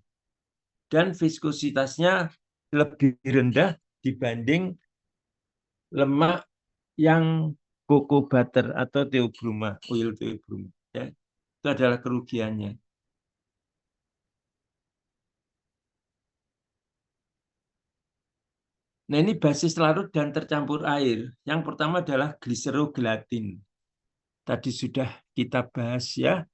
Dan viskositasnya lebih rendah dibanding lemak yang cocoa butter atau theobroma, oil theobroma. Ya. Itu adalah kerugiannya. Nah, ini basis larut dan tercampur air. Yang pertama adalah gliserogelatin. Tadi sudah kita bahas, ya.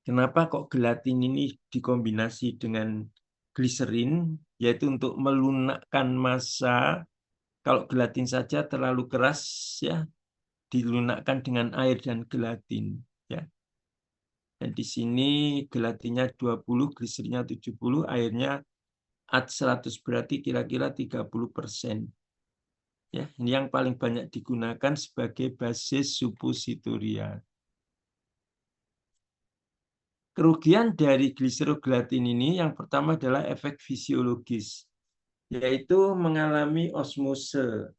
Kenapa kok gelatin ini dikombinasi dengan gliserin, yaitu untuk melunakkan massa. Kalau gelatin saja terlalu keras, ya, dilunakkan dengan air dan gelatin, ya. Dan di sini gelatinnya 20, gliserinnya 70, airnya 100, berarti kira-kira 30%. Ya, ini yang paling banyak digunakan sebagai basis suppositoria. Kerugian dari gliserogelatin ini yang pertama adalah efek fisiologis, yaitu mengalami osmose.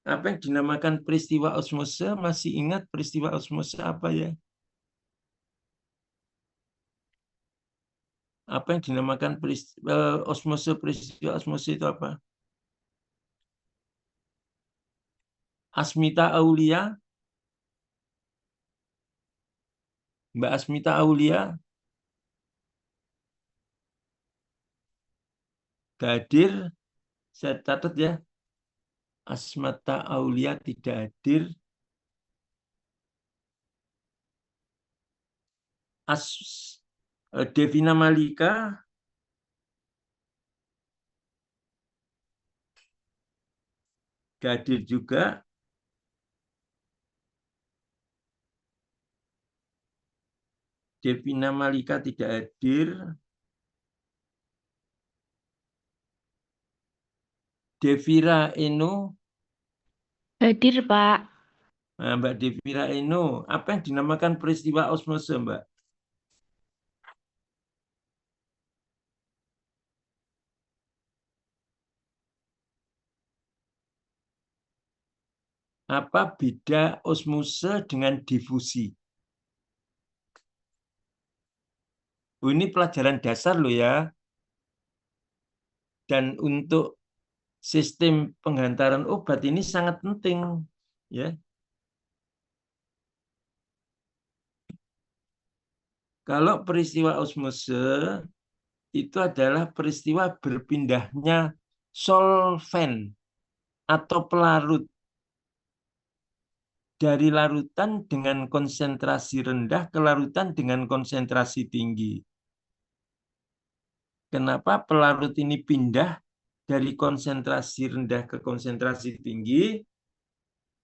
Apa yang dinamakan peristiwa osmose? Masih ingat peristiwa osmose apa, ya? Apa yang dinamakan peristiwa osmose itu apa? Asmita Aulia, Mbak Asmita Aulia, hadir, saya catat, ya. Asmita Aulia tidak hadir. Devina Malika, tidak hadir juga. Devina Malika tidak hadir. Devira Eno. Hadir, Pak. Nah, Mbak Devira Eno, apa yang dinamakan peristiwa osmose, Mbak? Apa beda osmose dengan difusi? Ini pelajaran dasar loh, ya. Dan untuk sistem penghantaran obat ini sangat penting, ya. Kalau peristiwa osmose itu adalah peristiwa berpindahnya solvent atau pelarut dari larutan dengan konsentrasi rendah ke larutan dengan konsentrasi tinggi. Kenapa pelarut ini pindah dari konsentrasi rendah ke konsentrasi tinggi?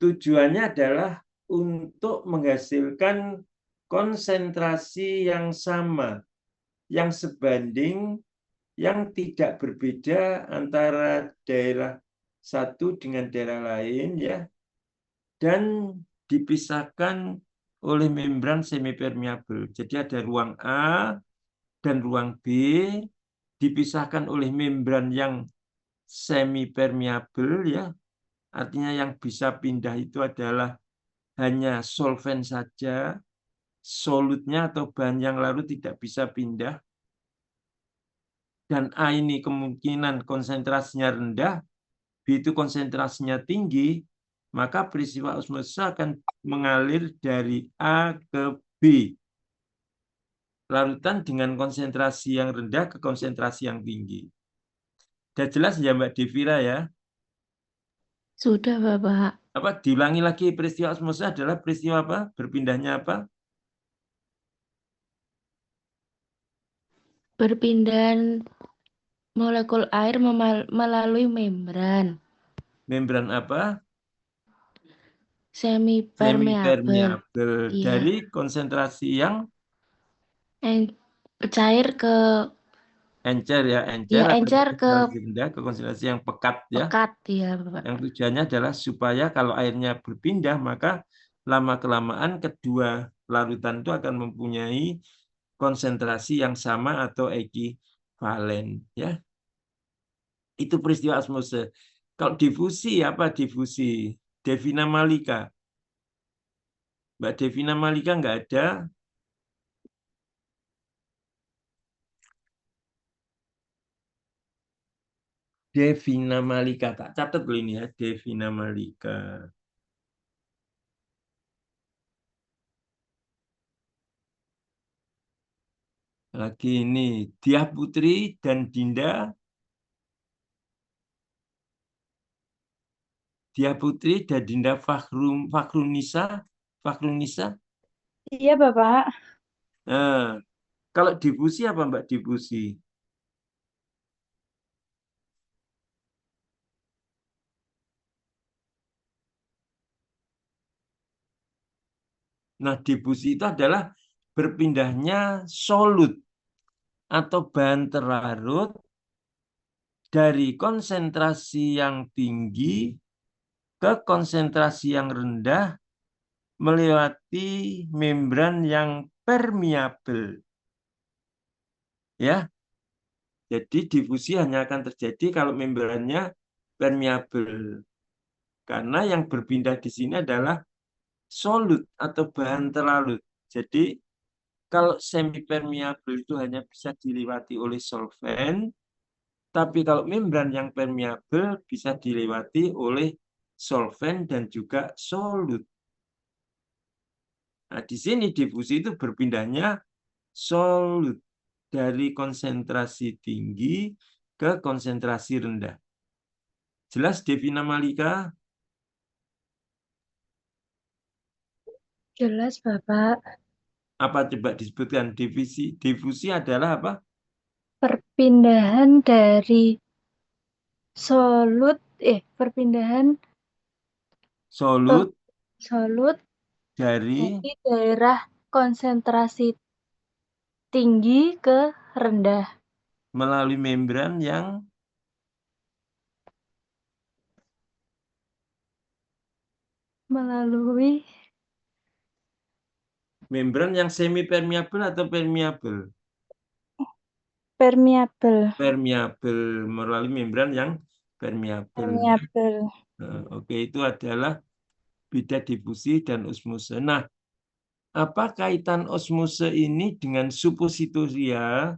Tujuannya adalah untuk menghasilkan konsentrasi yang sama, yang sebanding, yang tidak berbeda antara daerah satu dengan daerah lain, ya, dan dipisahkan oleh membran semipermeabel. Jadi ada ruang A dan ruang B dipisahkan oleh membran yang semipermeabel, ya. Artinya yang bisa pindah itu adalah hanya solvent saja, solutnya atau bahan yang larut tidak bisa pindah. Dan A ini kemungkinan konsentrasinya rendah, B itu konsentrasinya tinggi, maka peristiwa osmose akan mengalir dari A ke B. Larutan dengan konsentrasi yang rendah ke konsentrasi yang tinggi. Sudah jelas, ya, Mbak Devira, ya? Sudah, Bapak. Apa diulangi lagi, peristiwa osmose adalah peristiwa apa? Berpindahnya apa? Perpindahan molekul air melalui membran. Membran apa? Semi permeabel. semi-permeabel Iya. dari konsentrasi yang Cair ke encer ya, ya encer atau encer ke konsentrasi rendah ke konsentrasi yang pekat ya. pekat ya, Bapak. Yang tujuannya adalah supaya kalau airnya berpindah, maka lama-kelamaan kedua larutan itu akan mempunyai konsentrasi yang sama atau ekivalen. Ya, itu peristiwa osmose. Kalau difusi, apa difusi? Devina Malika. Mbak Devina Malika nggak ada. Devina Malika. Tak catat dulu ini ya. Devina Malika. Lagi ini. Diah Putri dan Dinda. Diah Putri dan Dinda Fakhrunisa. Fakhrunisa. Iya, Bapak. Nah, kalau difusi apa Mbak difusi? Nah, difusi itu adalah berpindahnya solut atau bahan terlarut dari konsentrasi yang tinggi ke konsentrasi yang rendah melewati membran yang permeabel. Ya. Jadi difusi hanya akan terjadi kalau membrannya permeabel. Karena yang berpindah di sini adalah solut atau bahan terlarut. Jadi kalau semi permeabel itu hanya bisa dilewati oleh solvent, tapi kalau membran yang permeabel bisa dilewati oleh solvent dan juga solut. Nah, di sini difusi itu berpindahnya solut dari konsentrasi tinggi ke konsentrasi rendah. Jelas Devina Malika? Jelas, Bapak. Apa coba disebutkan? Difusi adalah apa? Perpindahan dari perpindahan Solut solut dari dari daerah konsentrasi tinggi ke rendah melalui membran yang melalui semi permeabel atau permeabel? permeabel. Permeabel melalui membran yang permeabel. Permeabel. Nah, oke, itu adalah beda difusi dan osmose. Nah, apa kaitan osmose ini dengan suppositoria?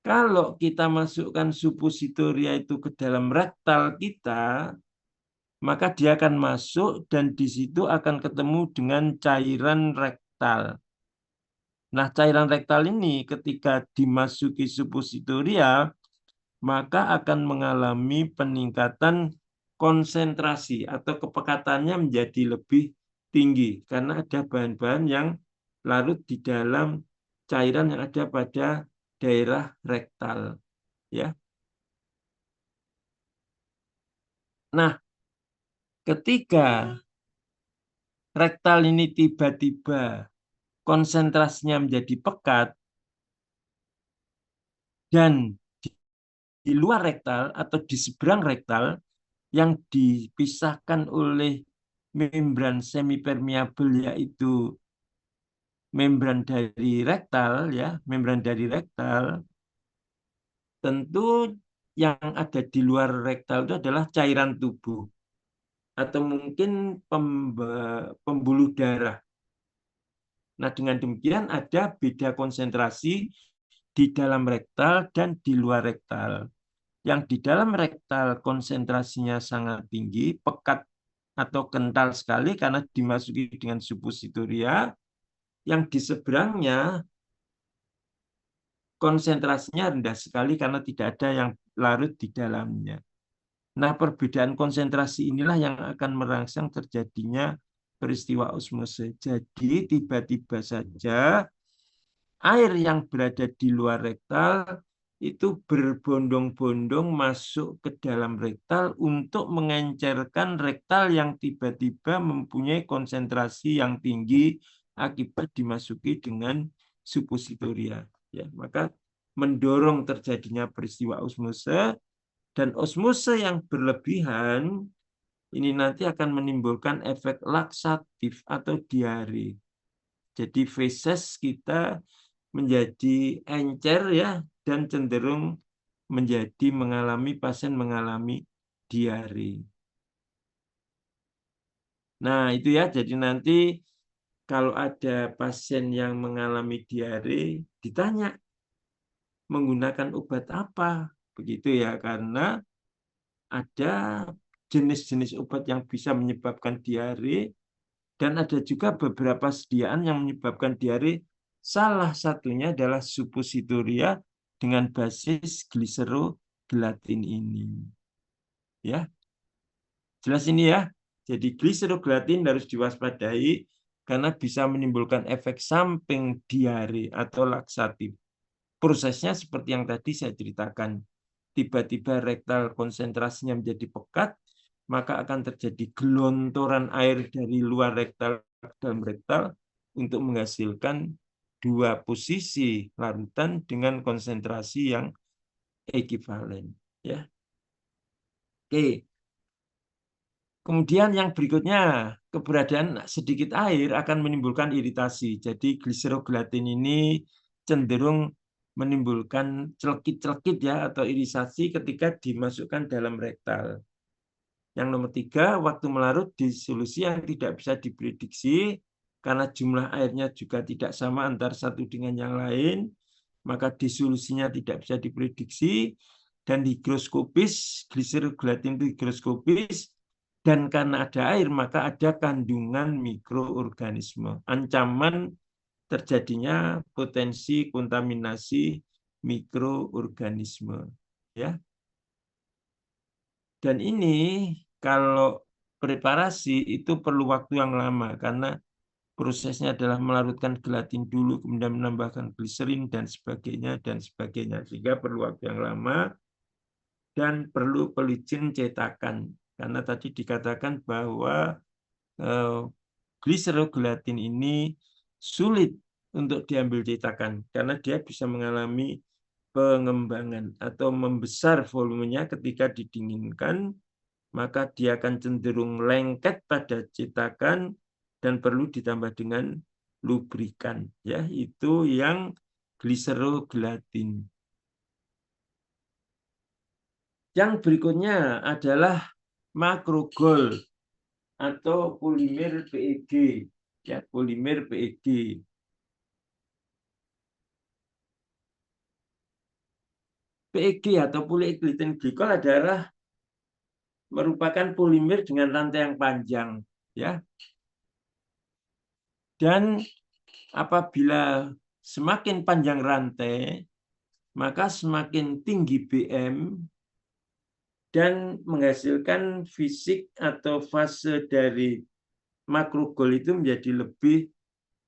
Kalau kita masukkan suppositoria itu ke dalam rektal kita, maka dia akan masuk dan di situ akan ketemu dengan cairan rektal. Nah, cairan rektal ini ketika dimasuki suppositoria, maka akan mengalami peningkatan konsentrasi atau kepekatannya menjadi lebih tinggi karena ada bahan-bahan yang larut di dalam cairan yang ada pada daerah rektal. Ya. Nah, ketika rektal ini tiba-tiba konsentrasinya menjadi pekat dan di luar rektal atau di seberang rektal yang dipisahkan oleh membran semipermeabel yaitu membran dari rektal ya, membran dari rektal, tentu yang ada di luar rektal itu adalah cairan tubuh atau mungkin pembuluh darah. Nah, dengan demikian ada beda konsentrasi di dalam rektal dan di luar rektal. Yang di dalam rektal konsentrasinya sangat tinggi, pekat atau kental sekali karena dimasuki dengan suppositoria. Yang di seberangnya konsentrasinya rendah sekali karena tidak ada yang larut di dalamnya. Nah, perbedaan konsentrasi inilah yang akan merangsang terjadinya peristiwa osmose. Jadi, tiba-tiba saja air yang berada di luar rektal itu berbondong-bondong masuk ke dalam rektal untuk mengencerkan rektal yang tiba-tiba mempunyai konsentrasi yang tinggi akibat dimasuki dengan suppositoria. Ya, maka mendorong terjadinya peristiwa osmose, dan osmose yang berlebihan ini nanti akan menimbulkan efek laksatif atau diare. Jadi feses kita menjadi encer ya, dan cenderung pasien mengalami diare. Nah, itu ya, jadi nanti kalau ada pasien yang mengalami diare, ditanya menggunakan obat apa, begitu ya, karena ada jenis-jenis obat yang bisa menyebabkan diare, dan ada juga beberapa sediaan yang menyebabkan diare. Salah satunya adalah suppositoria dengan basis gliserogelatin ini. Ya, jelas ini ya. Jadi gliserogelatin harus diwaspadai karena bisa menimbulkan efek samping diare atau laksatif. Prosesnya seperti yang tadi saya ceritakan. Tiba-tiba rektal konsentrasinya menjadi pekat, maka akan terjadi gelontoran air dari luar rektal ke dalam rektal untuk menghasilkan dua posisi larutan dengan konsentrasi yang ekivalen. Ya. Oke. Kemudian yang berikutnya, keberadaan sedikit air akan menimbulkan iritasi. Jadi gliserogelatin ini cenderung menimbulkan celekit-celekit ya atau irisasi ketika dimasukkan dalam rektal. Yang nomor 3, waktu melarut di solusi yang tidak bisa diprediksi karena jumlah airnya juga tidak sama antar satu dengan yang lain, maka disolusinya tidak bisa diprediksi, dan higroskopis, gliserogelatin itu higroskopis, dan karena ada air maka ada kandungan mikroorganisme. Ancaman terjadinya potensi kontaminasi mikroorganisme. Ya. Dan ini kalau preparasi itu perlu waktu yang lama karena prosesnya adalah melarutkan gelatin dulu, kemudian menambahkan gliserin dan sebagainya, sehingga perlu waktu yang lama dan perlu pelicin cetakan. Karena tadi dikatakan bahwa gliserogelatin ini sulit untuk diambil cetakan karena dia bisa mengalami pengembangan atau membesar volumenya ketika didinginkan, maka dia akan cenderung lengket pada cetakan dan perlu ditambah dengan lubrikan, ya, itu yang gliserogelatin. Yang berikutnya adalah makrogol atau polimer PEG, ya, polimer PEG. PEG atau polyethylene glycol adalah merupakan polimer dengan rantai yang panjang, ya. Dan apabila semakin panjang rantai, maka semakin tinggi BM dan menghasilkan fisik atau fase dari makrogol itu menjadi lebih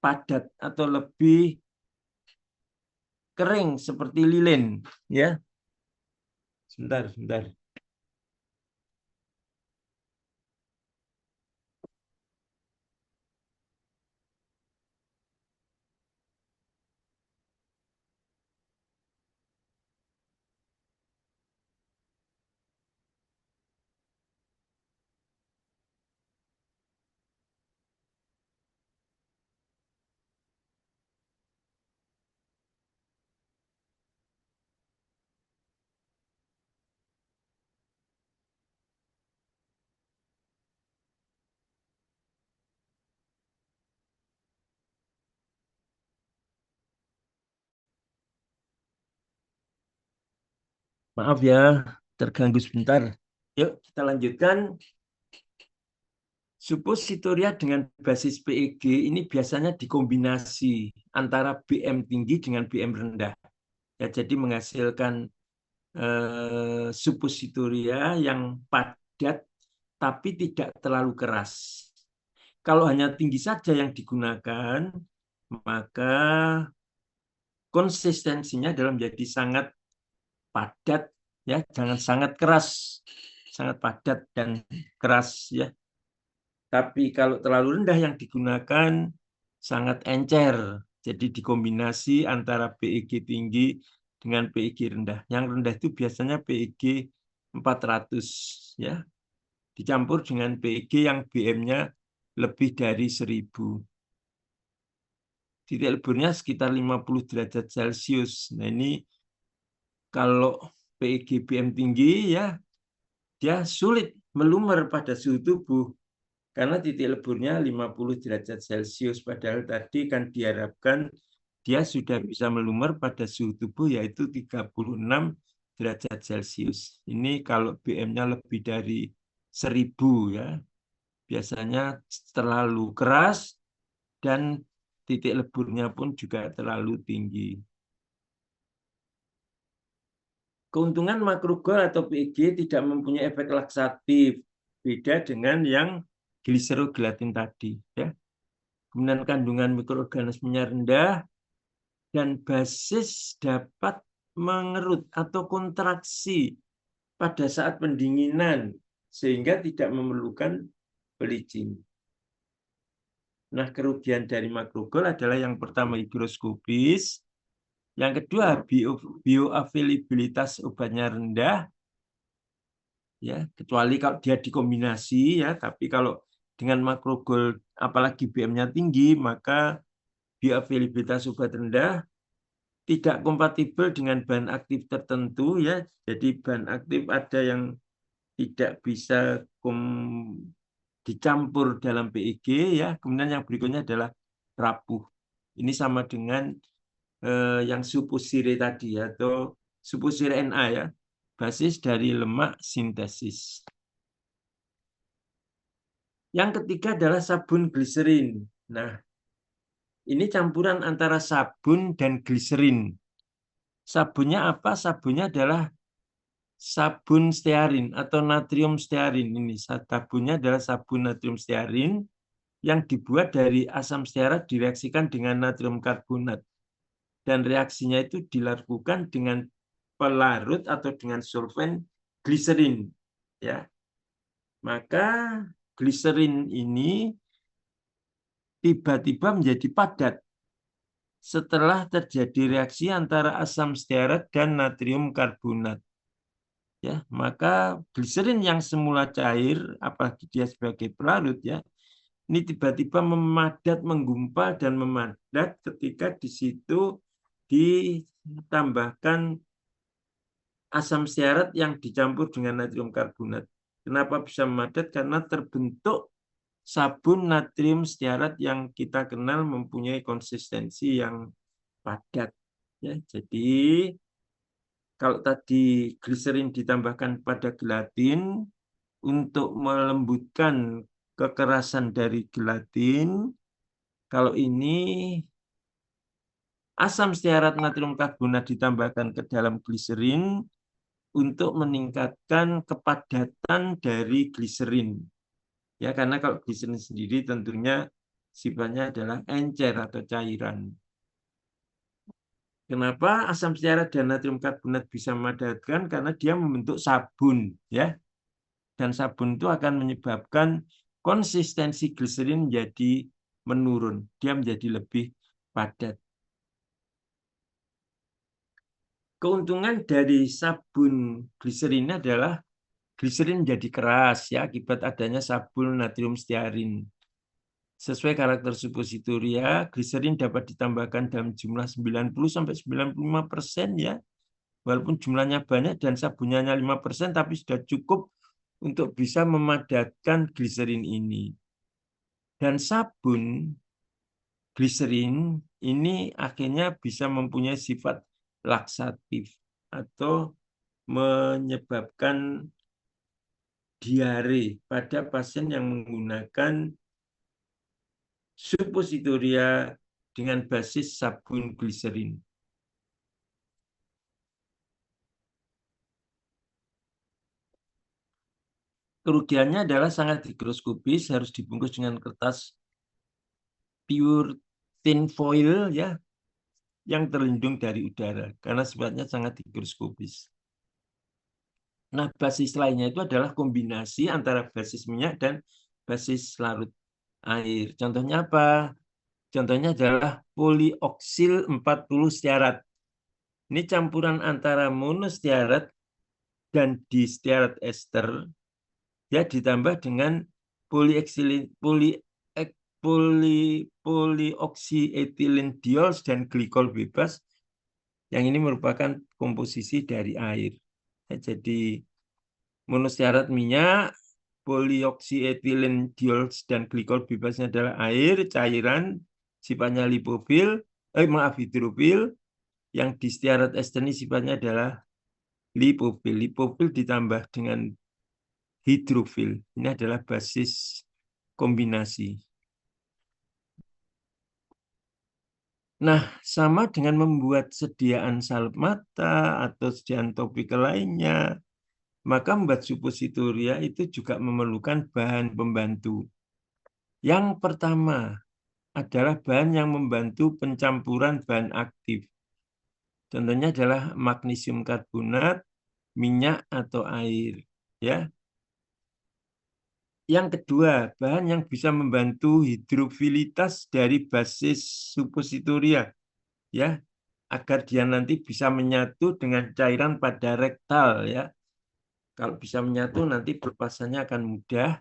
padat atau lebih kering seperti lilin, ya. Sebentar. Maaf ya, terganggu sebentar. Yuk, kita lanjutkan. Suppositoria dengan basis PEG ini biasanya dikombinasi antara BM tinggi dengan BM rendah. Ya, jadi menghasilkan suppositoria yang padat tapi tidak terlalu keras. Kalau hanya tinggi saja yang digunakan, maka konsistensinya dalam menjadi sangat padat ya, jangan sangat keras, sangat padat dan keras ya. Tapi kalau terlalu rendah yang digunakan sangat encer. Jadi dikombinasi antara PEG tinggi dengan PEG rendah. Yang rendah itu biasanya PEG 400 ya. Dicampur dengan PEG yang BM-nya lebih dari 1000. Titik leburnya sekitar 50 derajat Celcius. Nah, ini kalau PEG BM tinggi ya, dia sulit melumer pada suhu tubuh karena titik leburnya 50 derajat Celcius. Padahal tadi kan diharapkan dia sudah bisa melumer pada suhu tubuh yaitu 36 derajat Celcius. Ini kalau BM-nya lebih dari 1000 ya. Biasanya terlalu keras dan titik leburnya pun juga terlalu tinggi. Keuntungan makrogol atau PEG tidak mempunyai efek laksatif, beda dengan yang gliserogelatin tadi. Ya. Kemudian kandungan mikroorganismenya rendah dan basis dapat mengerut atau kontraksi pada saat pendinginan sehingga tidak memerlukan bleaching. Nah, kerugian dari makrogol adalah yang pertama higroskopis, yang kedua bioavailabilitas obatnya rendah, ya kecuali kalau dia dikombinasi ya. Tapi kalau dengan makrogol apalagi BM-nya tinggi, maka bioavailabilitas obat rendah, tidak kompatibel dengan bahan aktif tertentu ya. Jadi bahan aktif ada yang tidak bisa dicampur dalam PEG ya. Kemudian yang berikutnya adalah rapuh. Ini sama dengan yang supposire tadi atau supposire Na ya, basis dari lemak sintesis. Yang ketiga adalah sabun gliserin. Nah, ini campuran antara sabun dan gliserin. Sabunnya apa? Sabunnya adalah sabun stearin atau natrium stearin. Ini sabunnya adalah sabun natrium stearin yang dibuat dari asam stearat direaksikan dengan natrium karbonat. Dan reaksinya itu dilakukan dengan pelarut atau dengan solvent gliserin. Ya. Maka gliserin ini tiba-tiba menjadi padat setelah terjadi reaksi antara asam stearat dan natrium karbonat. Ya, maka gliserin yang semula cair, apalagi dia sebagai pelarut ya, ini tiba-tiba memadat, menggumpal dan memadat ketika di situ ditambahkan asam stearat yang dicampur dengan natrium karbonat. Kenapa bisa memadat? Karena terbentuk sabun natrium stearat yang kita kenal mempunyai konsistensi yang padat. Ya, jadi kalau tadi gliserin ditambahkan pada gelatin untuk melembutkan kekerasan dari gelatin, kalau ini asam stearat natrium karbonat ditambahkan ke dalam gliserin untuk meningkatkan kepadatan dari gliserin. Ya, karena kalau gliserin sendiri tentunya sifatnya adalah encer atau cairan. Kenapa asam stearat dan natrium karbonat bisa memadatkan? Karena dia membentuk sabun, ya. Dan sabun itu akan menyebabkan konsistensi gliserin menjadi menurun. Dia menjadi lebih padat. Keuntungan dari sabun gliserin adalah gliserin menjadi keras ya akibat adanya sabun natrium stearin. Sesuai karakter suppositoria, gliserin dapat ditambahkan dalam jumlah 90-95% ya. Walaupun jumlahnya banyak dan sabunnya hanya 5%, tapi sudah cukup untuk bisa memadatkan gliserin ini. Dan sabun gliserin ini akhirnya bisa mempunyai sifat laksatif atau menyebabkan diare pada pasien yang menggunakan suppositoria dengan basis sabun gliserin. Kerugiannya adalah sangat higroskopis, harus dibungkus dengan kertas pure tin foil ya, yang terlindung dari udara karena sifatnya sangat higroskopis. Nah, basis lainnya itu adalah kombinasi antara basis minyak dan basis larut air. Contohnya apa? Contohnya adalah polioksil 40 stearat. Ini campuran antara monostearat dan distearat ester, ya, ditambah dengan polioksietilen diols dan glikol bebas, yang ini merupakan komposisi dari air. Ya, jadi monostearat minyak, polioksietilen diols dan glikol bebasnya adalah air, cairan, sifatnya hidrofil. Yang distearat ester ini sifatnya adalah lipofil. Lipofil ditambah dengan hidrofil. Ini adalah basis kombinasi. Nah, sama dengan membuat sediaan salep mata atau sediaan topik lainnya, maka membuat suppositoria itu juga memerlukan bahan pembantu. Yang pertama adalah bahan yang membantu pencampuran bahan aktif. Contohnya adalah magnesium karbonat, minyak atau air, ya. Yang kedua, bahan yang bisa membantu hidrofilitas dari basis suppositoria, ya, agar dia nanti bisa menyatu dengan cairan pada rektal, ya. Kalau bisa menyatu, nanti pelepasannya akan mudah.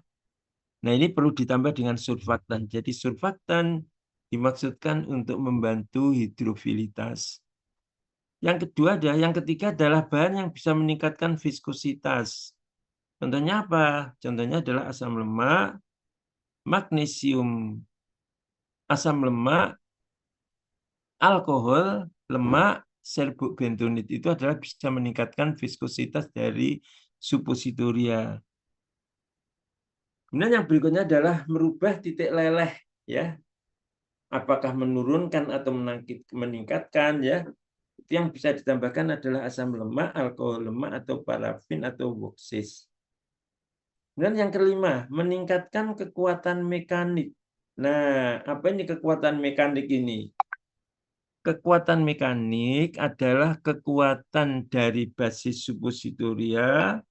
Nah, ini perlu ditambah dengan surfaktan. Jadi surfaktan dimaksudkan untuk membantu hidrofilitas. Yang ketiga adalah bahan yang bisa meningkatkan viskositas. Contohnya apa? Contohnya adalah asam lemak, magnesium, asam lemak, alkohol, lemak, serbuk bentonit itu adalah bisa meningkatkan viskositas dari suppositoria. Kemudian yang berikutnya adalah merubah titik leleh, ya. Apakah menurunkan atau meningkatkan, ya. Itu yang bisa ditambahkan adalah asam lemak, alkohol lemak, atau parafin atau boksis. Dan yang kelima, meningkatkan kekuatan mekanik. Nah, apa ini kekuatan mekanik ini? Kekuatan mekanik adalah kekuatan dari basis suppositoria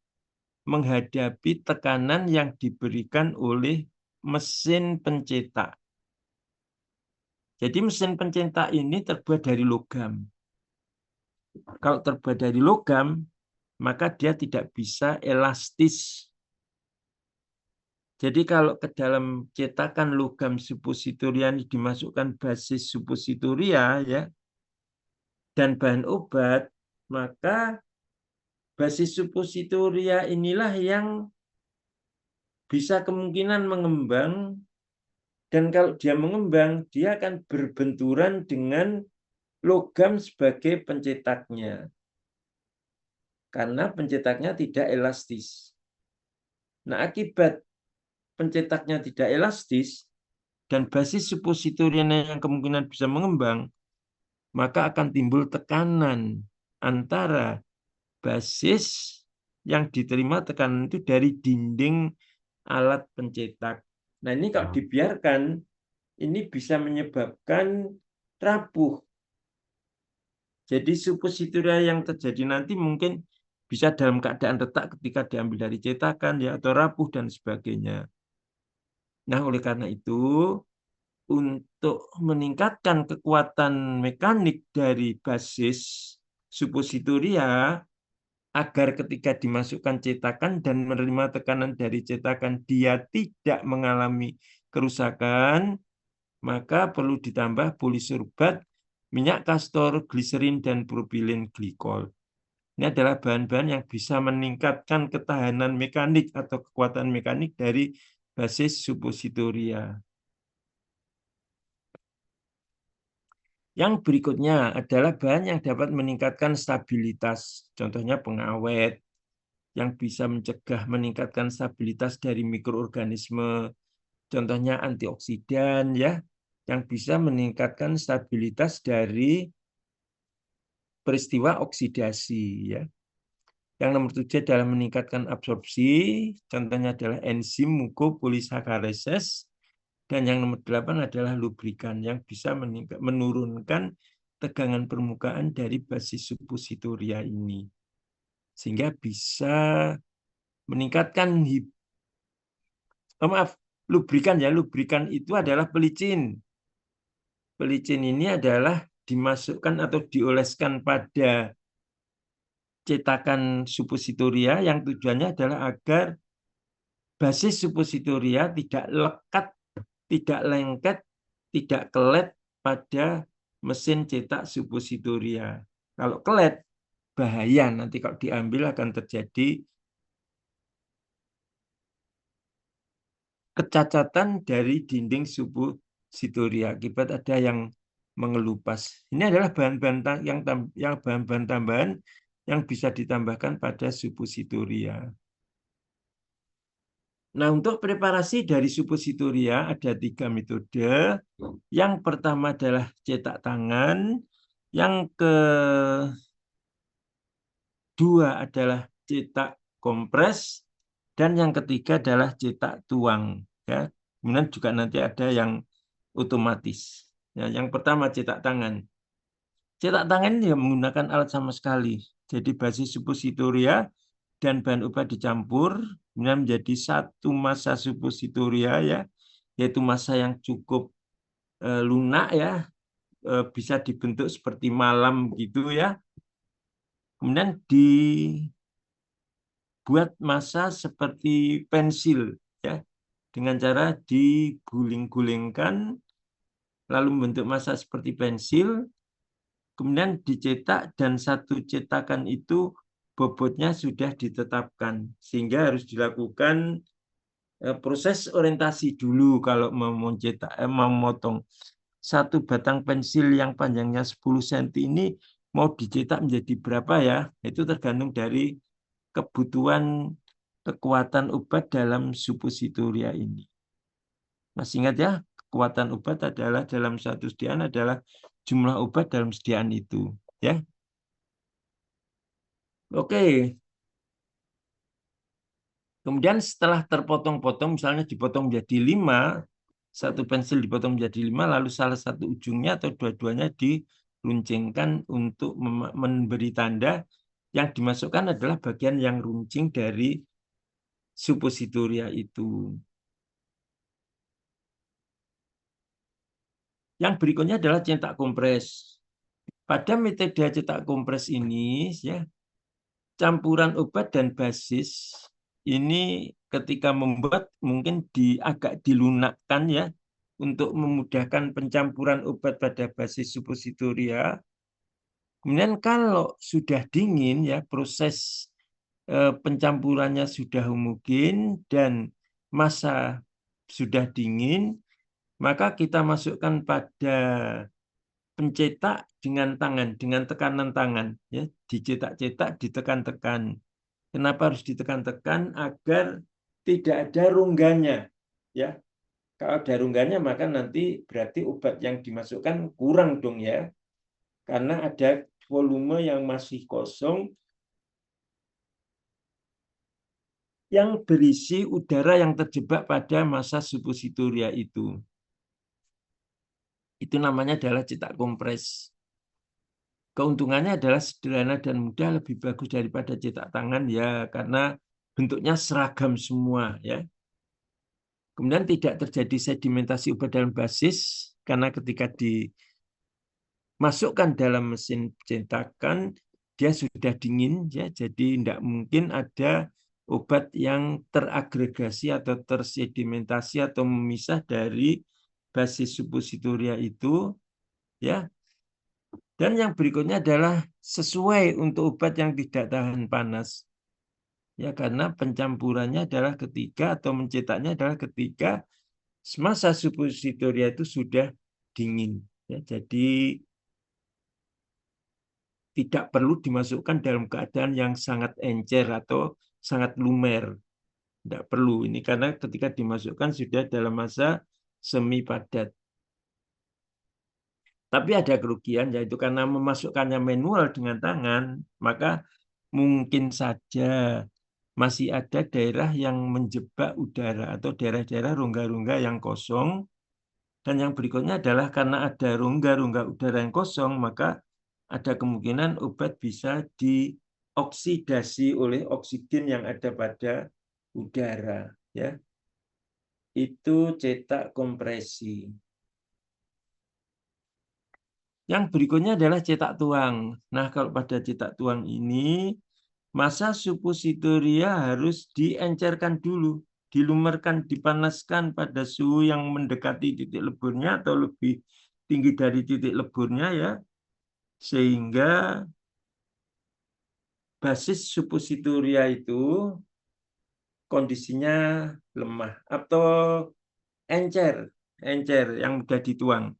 menghadapi tekanan yang diberikan oleh mesin pencetak. Jadi mesin pencetak ini terbuat dari logam. Kalau terbuat dari logam, maka dia tidak bisa elastis. Jadi kalau ke dalam cetakan logam suppositoria ini dimasukkan basis suppositoria, ya, dan bahan obat, maka basis suppositoria inilah yang bisa kemungkinan mengembang, dan kalau dia mengembang, dia akan berbenturan dengan logam sebagai pencetaknya. Karena pencetaknya tidak elastis. Nah, akibat pencetaknya tidak elastis, dan basis suppositoria yang kemungkinan bisa mengembang, maka akan timbul tekanan antara basis yang diterima tekanan itu dari dinding alat pencetak. Nah, ini kalau dibiarkan, ini bisa menyebabkan rapuh. Jadi suppositoria yang terjadi nanti mungkin bisa dalam keadaan retak ketika diambil dari cetakan, ya, atau rapuh dan sebagainya. Nah, oleh karena itu, untuk meningkatkan kekuatan mekanik dari basis suppositoria agar ketika dimasukkan cetakan dan menerima tekanan dari cetakan dia tidak mengalami kerusakan, maka perlu ditambah polisorbat, minyak kastor, gliserin, dan propilen glikol. Ini adalah bahan-bahan yang bisa meningkatkan ketahanan mekanik atau kekuatan mekanik dari basis suppositoria. Yang berikutnya adalah bahan yang dapat meningkatkan stabilitas, contohnya pengawet, yang bisa mencegah meningkatkan stabilitas dari mikroorganisme, contohnya antioksidan, ya, yang bisa meningkatkan stabilitas dari peristiwa oksidasi, ya. Yang nomor 7 adalah meningkatkan absorpsi, contohnya adalah enzim mucopolisaccharides, dan yang nomor 8 adalah lubrikan yang bisa menurunkan tegangan permukaan dari basis suppositoria ini. sehingga bisa meningkatkan lubrikan ya. Lubrikan itu adalah pelicin. Pelicin ini adalah dimasukkan atau dioleskan pada cetakan suppositoria yang tujuannya adalah agar basis suppositoria tidak lekat, tidak lengket, tidak kelet pada mesin cetak suppositoria. Kalau kelet, bahaya. Nanti kalau diambil akan terjadi kecacatan dari dinding suppositoria akibat ada yang mengelupas. Ini adalah bahan-bahan tambahan yang bisa ditambahkan pada suppositoria. Nah, untuk preparasi dari suppositoria ada 3 metode. Yang pertama adalah cetak tangan. Yang kedua adalah cetak kompres. Dan yang ketiga adalah cetak tuang. Ya. Kemudian juga nanti ada yang otomatis. Ya, yang pertama cetak tangan. Cetak tangan ini menggunakan alat sama sekali. Jadi basis suppositoria dan bahan obat dicampur, kemudian menjadi satu massa suppositoria ya, yaitu massa yang cukup lunak ya, bisa dibentuk seperti malam gitu ya. Kemudian dibuat massa seperti pensil ya, dengan cara diguling-gulingkan lalu membentuk massa seperti pensil, kemudian dicetak dan satu cetakan itu bobotnya sudah ditetapkan sehingga harus dilakukan proses orientasi dulu kalau mau mencetak, memotong satu batang pensil yang panjangnya 10 cm ini mau dicetak menjadi berapa ya? Itu tergantung dari kebutuhan kekuatan obat dalam suppositoria ini. Masih ingat ya, kekuatan obat adalah dalam satu sediaan adalah jumlah obat dalam sediaan itu, ya. Oke. Kemudian setelah terpotong-potong, misalnya dipotong menjadi 5, satu pensil dipotong menjadi 5, lalu salah satu ujungnya atau dua-duanya diruncingkan untuk memberi tanda. Yang dimasukkan adalah bagian yang runcing dari suppositoria itu. Yang berikutnya adalah cetak kompres. Pada metode cetak kompres ini, ya, campuran obat dan basis ini ketika membuat mungkin agak dilunakkan ya untuk memudahkan pencampuran obat pada basis suppositoria. Kemudian kalau sudah dingin ya proses pencampurannya sudah homogen dan massa sudah dingin, maka kita masukkan pada pencetak dengan tangan, dengan tekanan tangan ya, dicetak-cetak, ditekan-tekan. Kenapa harus ditekan-tekan? Agar tidak ada rongganya ya. Kalau ada rongganya maka nanti berarti obat yang dimasukkan kurang dong ya. Karena ada volume yang masih kosong yang berisi udara yang terjebak pada massa suppositoria itu. Itu namanya adalah cetak kompres. Keuntungannya adalah sederhana dan mudah, lebih bagus daripada cetak tangan ya, karena bentuknya seragam semua ya. Kemudian tidak terjadi sedimentasi obat dalam basis, karena ketika dimasukkan dalam mesin cetakan, dia sudah dingin ya, jadi tidak mungkin ada obat yang teragregasi atau tersedimentasi atau memisah dari basis suppositoria itu ya. Dan yang berikutnya adalah sesuai untuk obat yang tidak tahan panas. Ya, karena pencampurannya adalah ketika atau mencetaknya adalah ketika massa suppositoria itu sudah dingin. Ya, jadi tidak perlu dimasukkan dalam keadaan yang sangat encer atau sangat lumer. Tidak perlu. Ini karena ketika dimasukkan sudah dalam masa semi padat. Tapi ada kerugian, yaitu karena memasukkannya manual dengan tangan, maka mungkin saja masih ada daerah yang menjebak udara atau daerah-daerah rongga-rongga yang kosong. Dan yang berikutnya adalah karena ada rongga-rongga udara yang kosong, maka ada kemungkinan obat bisa oksidasi oleh oksigen yang ada pada udara, ya. Itu cetak kompresi. Yang berikutnya adalah cetak tuang. Nah, kalau pada cetak tuang ini massa suppositoria harus diencerkan dulu, dilumerkan, dipanaskan pada suhu yang mendekati titik leburnya atau lebih tinggi dari titik leburnya, ya, sehingga basis suppositoria itu kondisinya lemah atau encer yang mudah dituang.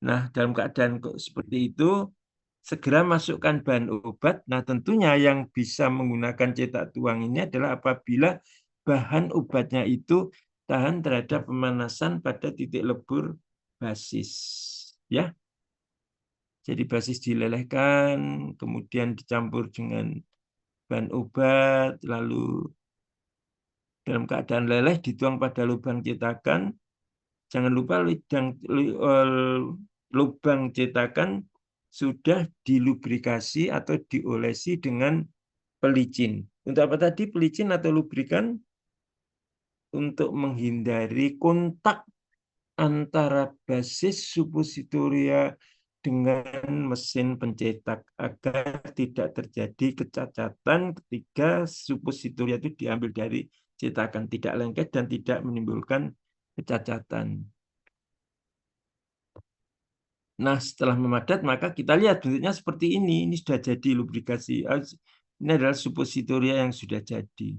Nah, dalam keadaan seperti itu, segera masukkan bahan obat. Nah, tentunya yang bisa menggunakan cetak tuang ini adalah apabila bahan obatnya itu tahan terhadap pemanasan pada titik lebur basis. Ya, jadi basis dilelehkan, kemudian dicampur dengan bahan obat, lalu dalam keadaan leleh dituang pada lubang cetakan. Jangan lupa lubang cetakan sudah dilubrikasi atau diolesi dengan pelicin. Untuk apa tadi pelicin atau lubrikan? Untuk menghindari kontak antara basis suppositoria dengan mesin pencetak agar tidak terjadi kecacatan ketika suppositoria itu diambil dari cetakan, tidak lengket dan tidak menimbulkan kecacatan. Nah, setelah memadat, maka kita lihat bentuknya seperti ini. Ini sudah jadi lubrikasi. Ini adalah suppositoria yang sudah jadi.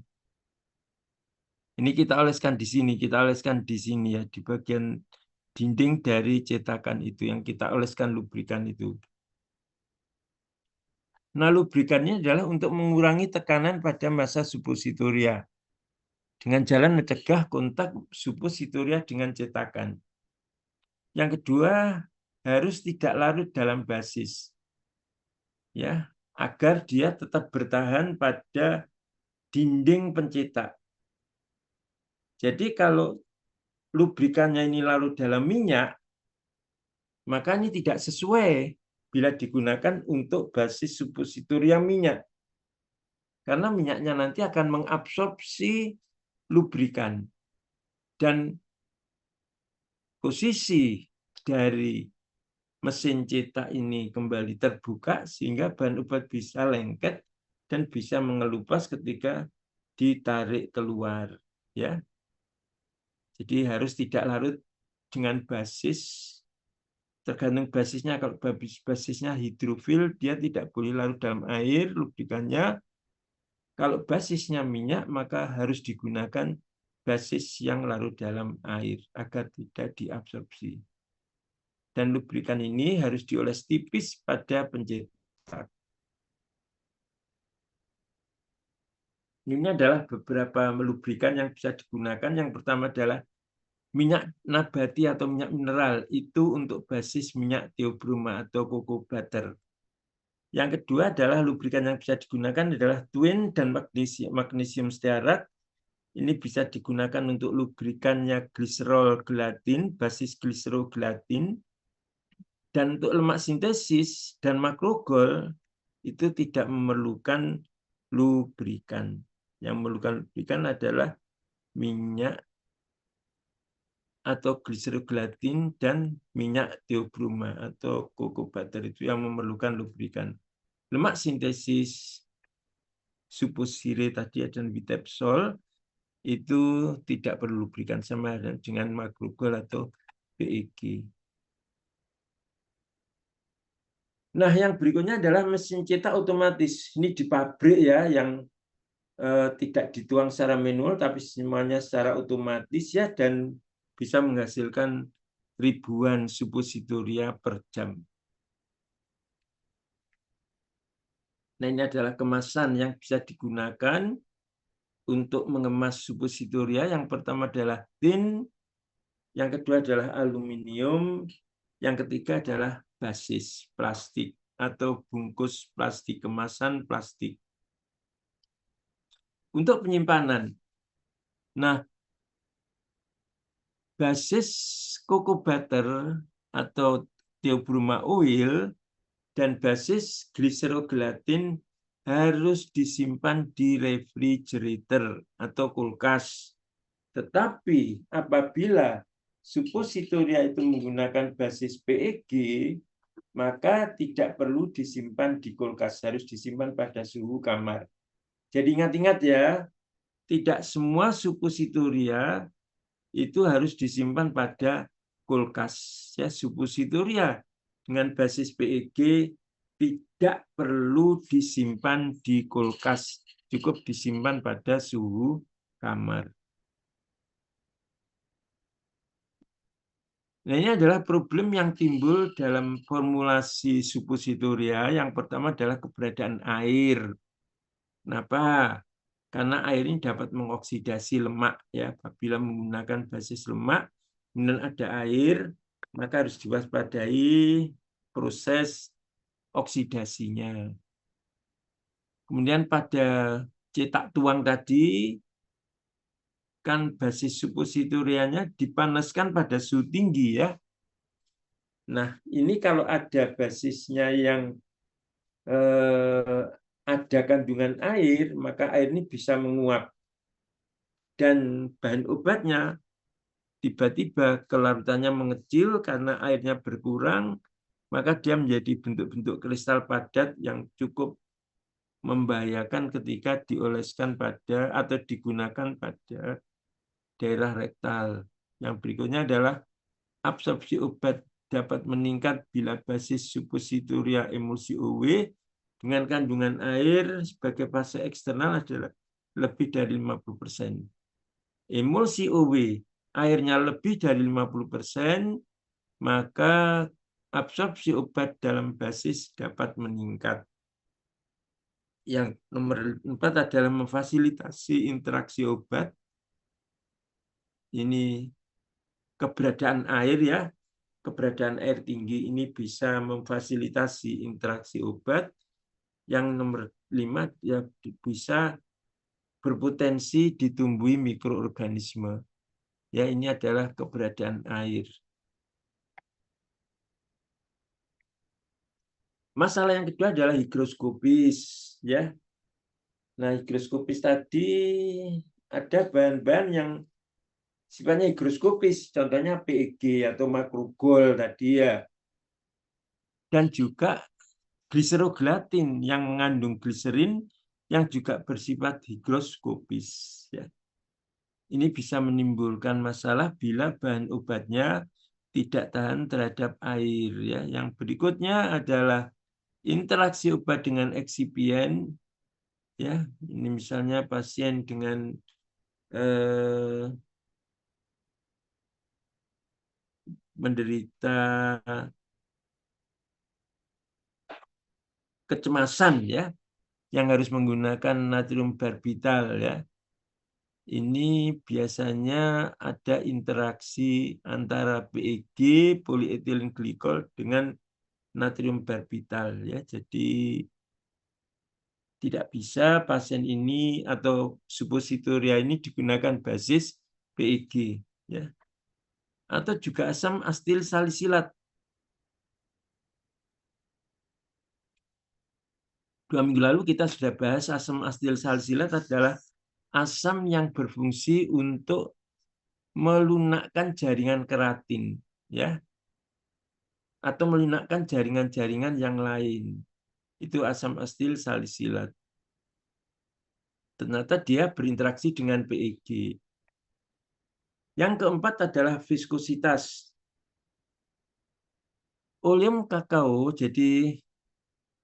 Ini kita oleskan di sini, ya, di bagian dinding dari cetakan itu yang kita oleskan lubrikan itu. Nah, lubrikannya adalah untuk mengurangi tekanan pada massa suppositoria dengan jalan mencegah kontak suppositoria dengan cetakan. Yang kedua, harus tidak larut dalam basis, ya, agar dia tetap bertahan pada dinding pencetak. Jadi kalau lubrikannya ini larut dalam minyak, maka ini tidak sesuai bila digunakan untuk basis suppositoria minyak. Karena minyaknya nanti akan mengabsorpsi lubrikan. Dan posisi dari mesin cetak ini kembali terbuka sehingga bahan obat bisa lengket dan bisa mengelupas ketika ditarik keluar, ya. Jadi harus tidak larut dengan basis, tergantung basisnya. Kalau basisnya hidrofil, dia tidak boleh larut dalam air lubrikannya. Kalau basisnya minyak, maka harus digunakan basis yang larut dalam air agar tidak diabsorpsi. Dan lubrikan ini harus dioles tipis pada pencetak. Ini adalah beberapa lubrikan yang bisa digunakan. Yang pertama adalah minyak nabati atau minyak mineral. Itu untuk basis minyak theobroma atau cocoa butter. Yang kedua adalah lubrikan yang bisa digunakan adalah twin dan magnesium stearat. Ini bisa digunakan untuk lubrikannya gliserol gelatin, basis gliserol gelatin. Dan untuk lemak sintesis dan makrogol itu tidak memerlukan lubrikan. Yang memerlukan lubrikan adalah minyak atau gliserogelatin dan minyak theobroma atau cocoa butter itu yang memerlukan lubrikan. Lemak sintesis suppositoria tadi dan vitepsol itu tidak perlu lubrikan sama dengan makrogol atau PEG. Nah, yang berikutnya adalah mesin cetak otomatis. Ini di pabrik, ya, yang tidak dituang secara manual tapi semuanya secara otomatis, ya, dan bisa menghasilkan ribuan suppositoria per jam. Nah, ini adalah kemasan yang bisa digunakan untuk mengemas suppositoria. Yang pertama adalah tin, yang kedua adalah aluminium, yang ketiga adalah basis plastik atau bungkus plastik, kemasan plastik. Untuk penyimpanan. Nah, basis cocoa butter atau theobroma oil dan basis gliserogelatin harus disimpan di refrigerator atau kulkas. Tetapi apabila suppositoria itu menggunakan basis PEG, maka tidak perlu disimpan di kulkas, harus disimpan pada suhu kamar. Jadi ingat-ingat ya, tidak semua suppositoria itu harus disimpan pada kulkas. Ya, suppositoria dengan basis PEG tidak perlu disimpan di kulkas, cukup disimpan pada suhu kamar. Nah, ini adalah problem yang timbul dalam formulasi suppositoria. Yang pertama adalah keberadaan air. Kenapa? Karena air ini dapat mengoksidasi lemak. Ya, apabila menggunakan basis lemak, kemudian ada air, maka harus diwaspadai proses oksidasinya. Kemudian pada cetak tuang tadi, kan basis suppositorianya dipanaskan pada suhu tinggi ya. Nah, ini kalau ada basisnya yang ada kandungan air, maka air ini bisa menguap. Dan bahan obatnya tiba-tiba kelarutannya mengecil karena airnya berkurang, maka dia menjadi bentuk-bentuk kristal padat yang cukup membahayakan ketika dioleskan pada atau digunakan pada daerah rektal. Yang berikutnya adalah absorpsi obat dapat meningkat bila basis suppositoria emulsi OW dengan kandungan air sebagai fase eksternal adalah lebih dari 50%. Emulsi OW airnya lebih dari 50%, maka absorpsi obat dalam basis dapat meningkat. Yang nomor 4 adalah memfasilitasi interaksi obat. Ini keberadaan air ya. Keberadaan air tinggi ini bisa memfasilitasi interaksi obat. Yang nomor 5 ya bisa berpotensi ditumbuhi mikroorganisme. Ya, ini adalah keberadaan air. Masalah yang kedua adalah higroskopis ya. Nah, higroskopis tadi ada bahan-bahan yang sifatnya higroskopis, contohnya PEG atau makrogol tadi ya. Dan juga gliserogelatin yang mengandung gliserin yang juga bersifat higroskopis. Ya. Ini bisa menimbulkan masalah bila bahan obatnya tidak tahan terhadap air. Ya. Yang berikutnya adalah interaksi obat dengan eksipien. Ya, ini misalnya pasien dengan menderita kecemasan ya, yang harus menggunakan natrium barbital ya. Ini biasanya ada interaksi antara PEG polietilen glikol dengan natrium barbital ya. Jadi tidak bisa pasien ini atau suppositoria ini digunakan basis PEG ya. Atau juga asam asetil salisilat. 2 minggu lalu kita sudah bahas asam asetil salisilat adalah asam yang berfungsi untuk melunakkan jaringan keratin ya. Atau melunakkan jaringan-jaringan yang lain. Itu asam asetil salisilat. Ternyata dia berinteraksi dengan PEG. Yang keempat adalah viskositas. Oleum kakao, jadi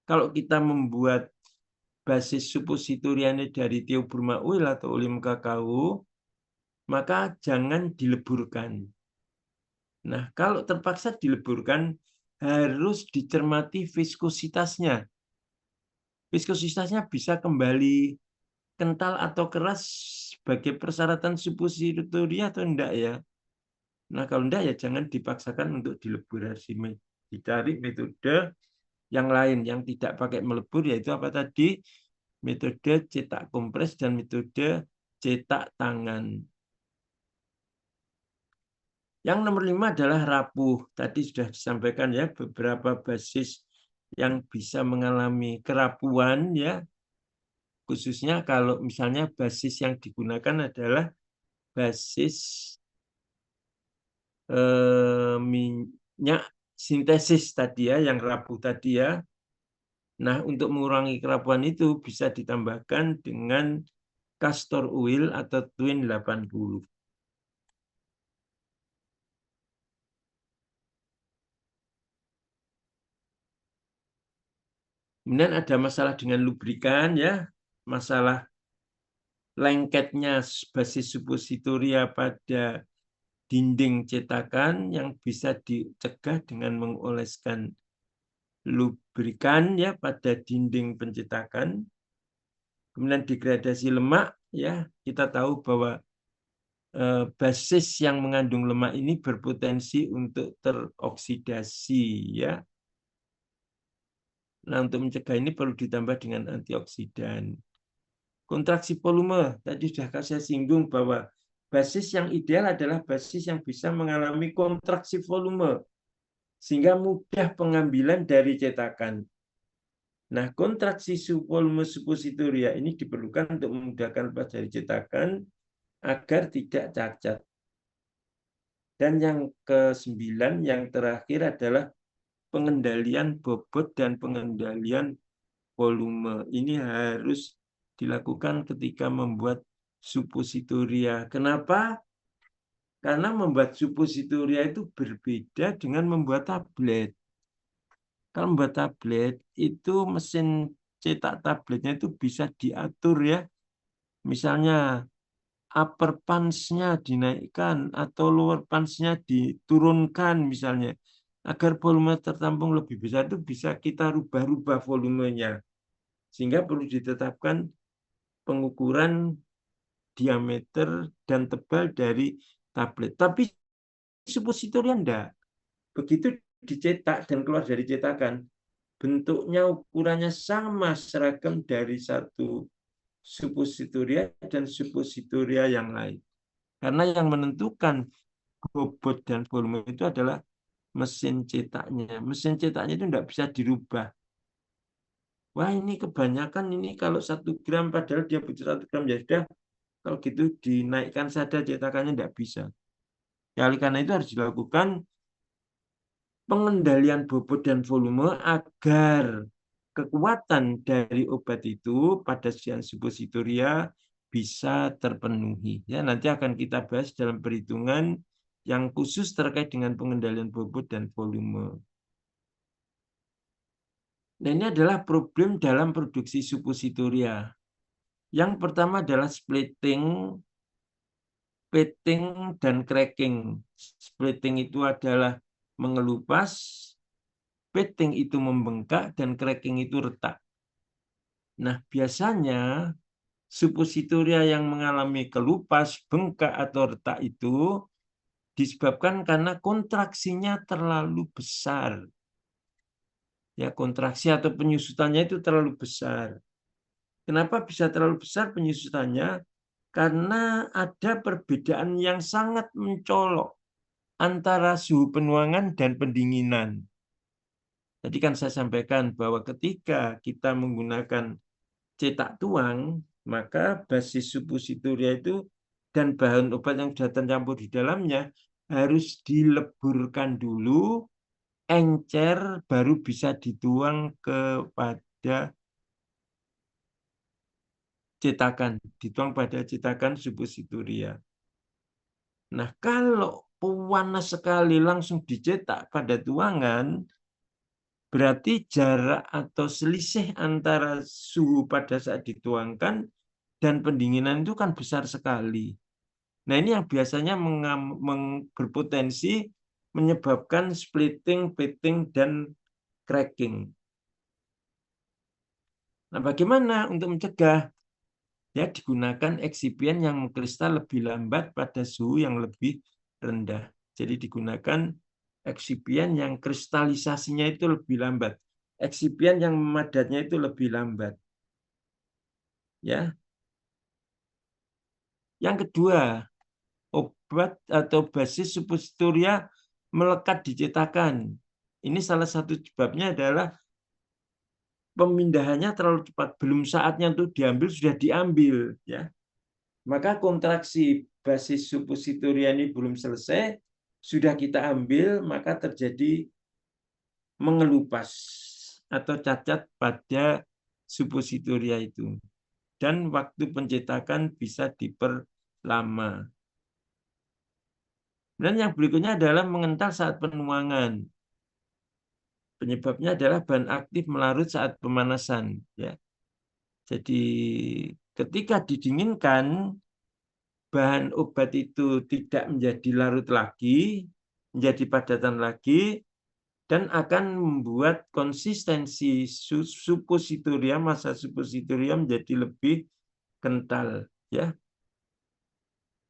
kalau kita membuat basis suppositorianya dari theobroma oil atau oleum kakao, maka jangan dileburkan. Nah, kalau terpaksa dileburkan, harus dicermati viskositasnya. Viskositasnya bisa kembali kental atau keras sebagai persyaratan suppositoria atau enggak ya. Nah, kalau enggak ya jangan dipaksakan untuk dilebur. Dicari metode yang lain yang tidak pakai melebur, yaitu apa tadi? Metode cetak kompres dan metode cetak tangan. Yang nomor 5 adalah rapuh. Tadi sudah disampaikan ya beberapa basis yang bisa mengalami kerapuhan ya. khususnya kalau misalnya basis yang digunakan adalah basis minyak sintesis tadi ya, yang rapuh tadi ya. Nah, untuk mengurangi kerapuhan itu bisa ditambahkan dengan castor oil atau Twin 80. Kemudian ada masalah dengan lubrikan ya, masalah lengketnya basis suppositoria pada dinding cetakan yang bisa dicegah dengan mengoleskan lubrikan ya pada dinding pencetakan. Kemudian degradasi lemak ya, kita tahu bahwa basis yang mengandung lemak ini berpotensi untuk teroksidasi ya. Nah, untuk mencegah ini perlu ditambah dengan antioksidan. Kontraksi volume, tadi sudah saya singgung bahwa basis yang ideal adalah basis yang bisa mengalami kontraksi volume, sehingga mudah pengambilan dari cetakan. Nah, kontraksi volume suppositoria ini diperlukan untuk memudahkan lepas dari cetakan agar tidak cacat. Dan yang ke-9, yang terakhir adalah pengendalian bobot dan pengendalian volume. Ini harus dilakukan ketika membuat suppositoria. Kenapa? Karena membuat suppositoria itu berbeda dengan membuat tablet. Kalau membuat tablet, itu mesin cetak tabletnya itu bisa diatur ya. Misalnya upper punch-nya dinaikkan atau lower punch-nya diturunkan misalnya. Agar volume tertampung lebih besar itu bisa kita rubah-rubah volumenya. Sehingga perlu ditetapkan pengukuran diameter dan tebal dari tablet. Tapi suppositoria enggak. Begitu dicetak dan keluar dari cetakan, bentuknya ukurannya sama seragam dari satu suppositoria dan suppositoria yang lain. Karena yang menentukan bobot dan volume itu adalah mesin cetaknya. Mesin cetaknya itu enggak bisa dirubah. Wah, ini kebanyakan ini kalau 1 gram padahal dia butuh 1 gram ya sudah. Kalau gitu dinaikkan saja cetakannya tidak bisa. Ya, oleh karena itu harus dilakukan pengendalian bobot dan volume agar kekuatan dari obat itu pada siang suppositoria bisa terpenuhi. Ya, nanti akan kita bahas dalam perhitungan yang khusus terkait dengan pengendalian bobot dan volume. Nah, ini adalah problem dalam produksi suppositoria. Yang pertama adalah splitting, pitting, dan cracking. Splitting itu adalah mengelupas, pitting itu membengkak, dan cracking itu retak. Nah, biasanya suppositoria yang mengalami kelupas, bengkak, atau retak itu disebabkan karena kontraksinya terlalu besar. Ya, kontraksi atau penyusutannya itu terlalu besar. Kenapa bisa terlalu besar penyusutannya? Karena ada perbedaan yang sangat mencolok antara suhu penuangan dan pendinginan. Tadi kan saya sampaikan bahwa ketika kita menggunakan cetak tuang, maka basis suppositoria itu dan bahan obat yang sudah tercampur di dalamnya harus dileburkan dulu, encer, baru bisa dituang kepada cetakan, dituang pada cetakan suppositoria. Nah, kalau panas sekali langsung dicetak pada tuangan, berarti jarak atau selisih antara suhu pada saat dituangkan dan pendinginan itu kan besar sekali. Nah, ini yang biasanya berpotensi menyebabkan splitting, pitting, dan cracking. Nah, bagaimana untuk mencegah? Ya, digunakan eksipien yang mengkristal lebih lambat pada suhu yang lebih rendah. Jadi digunakan eksipien yang kristalisasinya itu lebih lambat. Eksipien yang memadatnya itu lebih lambat. Ya. Yang kedua, obat atau basis suppositoria melekat di cetakan. Ini salah satu sebabnya adalah pemindahannya terlalu cepat, belum saatnya untuk diambil sudah diambil, ya. Maka kontraksi basis suppositoria ini belum selesai, sudah kita ambil, maka terjadi mengelupas atau cacat pada suppositoria itu. Dan waktu pencetakan bisa diperlama. Dan yang berikutnya adalah mengental saat penuangan. Penyebabnya adalah bahan aktif melarut saat pemanasan. Ya. Jadi ketika didinginkan, bahan obat itu tidak menjadi larut lagi, menjadi padatan lagi, dan akan membuat konsistensi suppositoria, massa suppositoria menjadi lebih kental. Ya.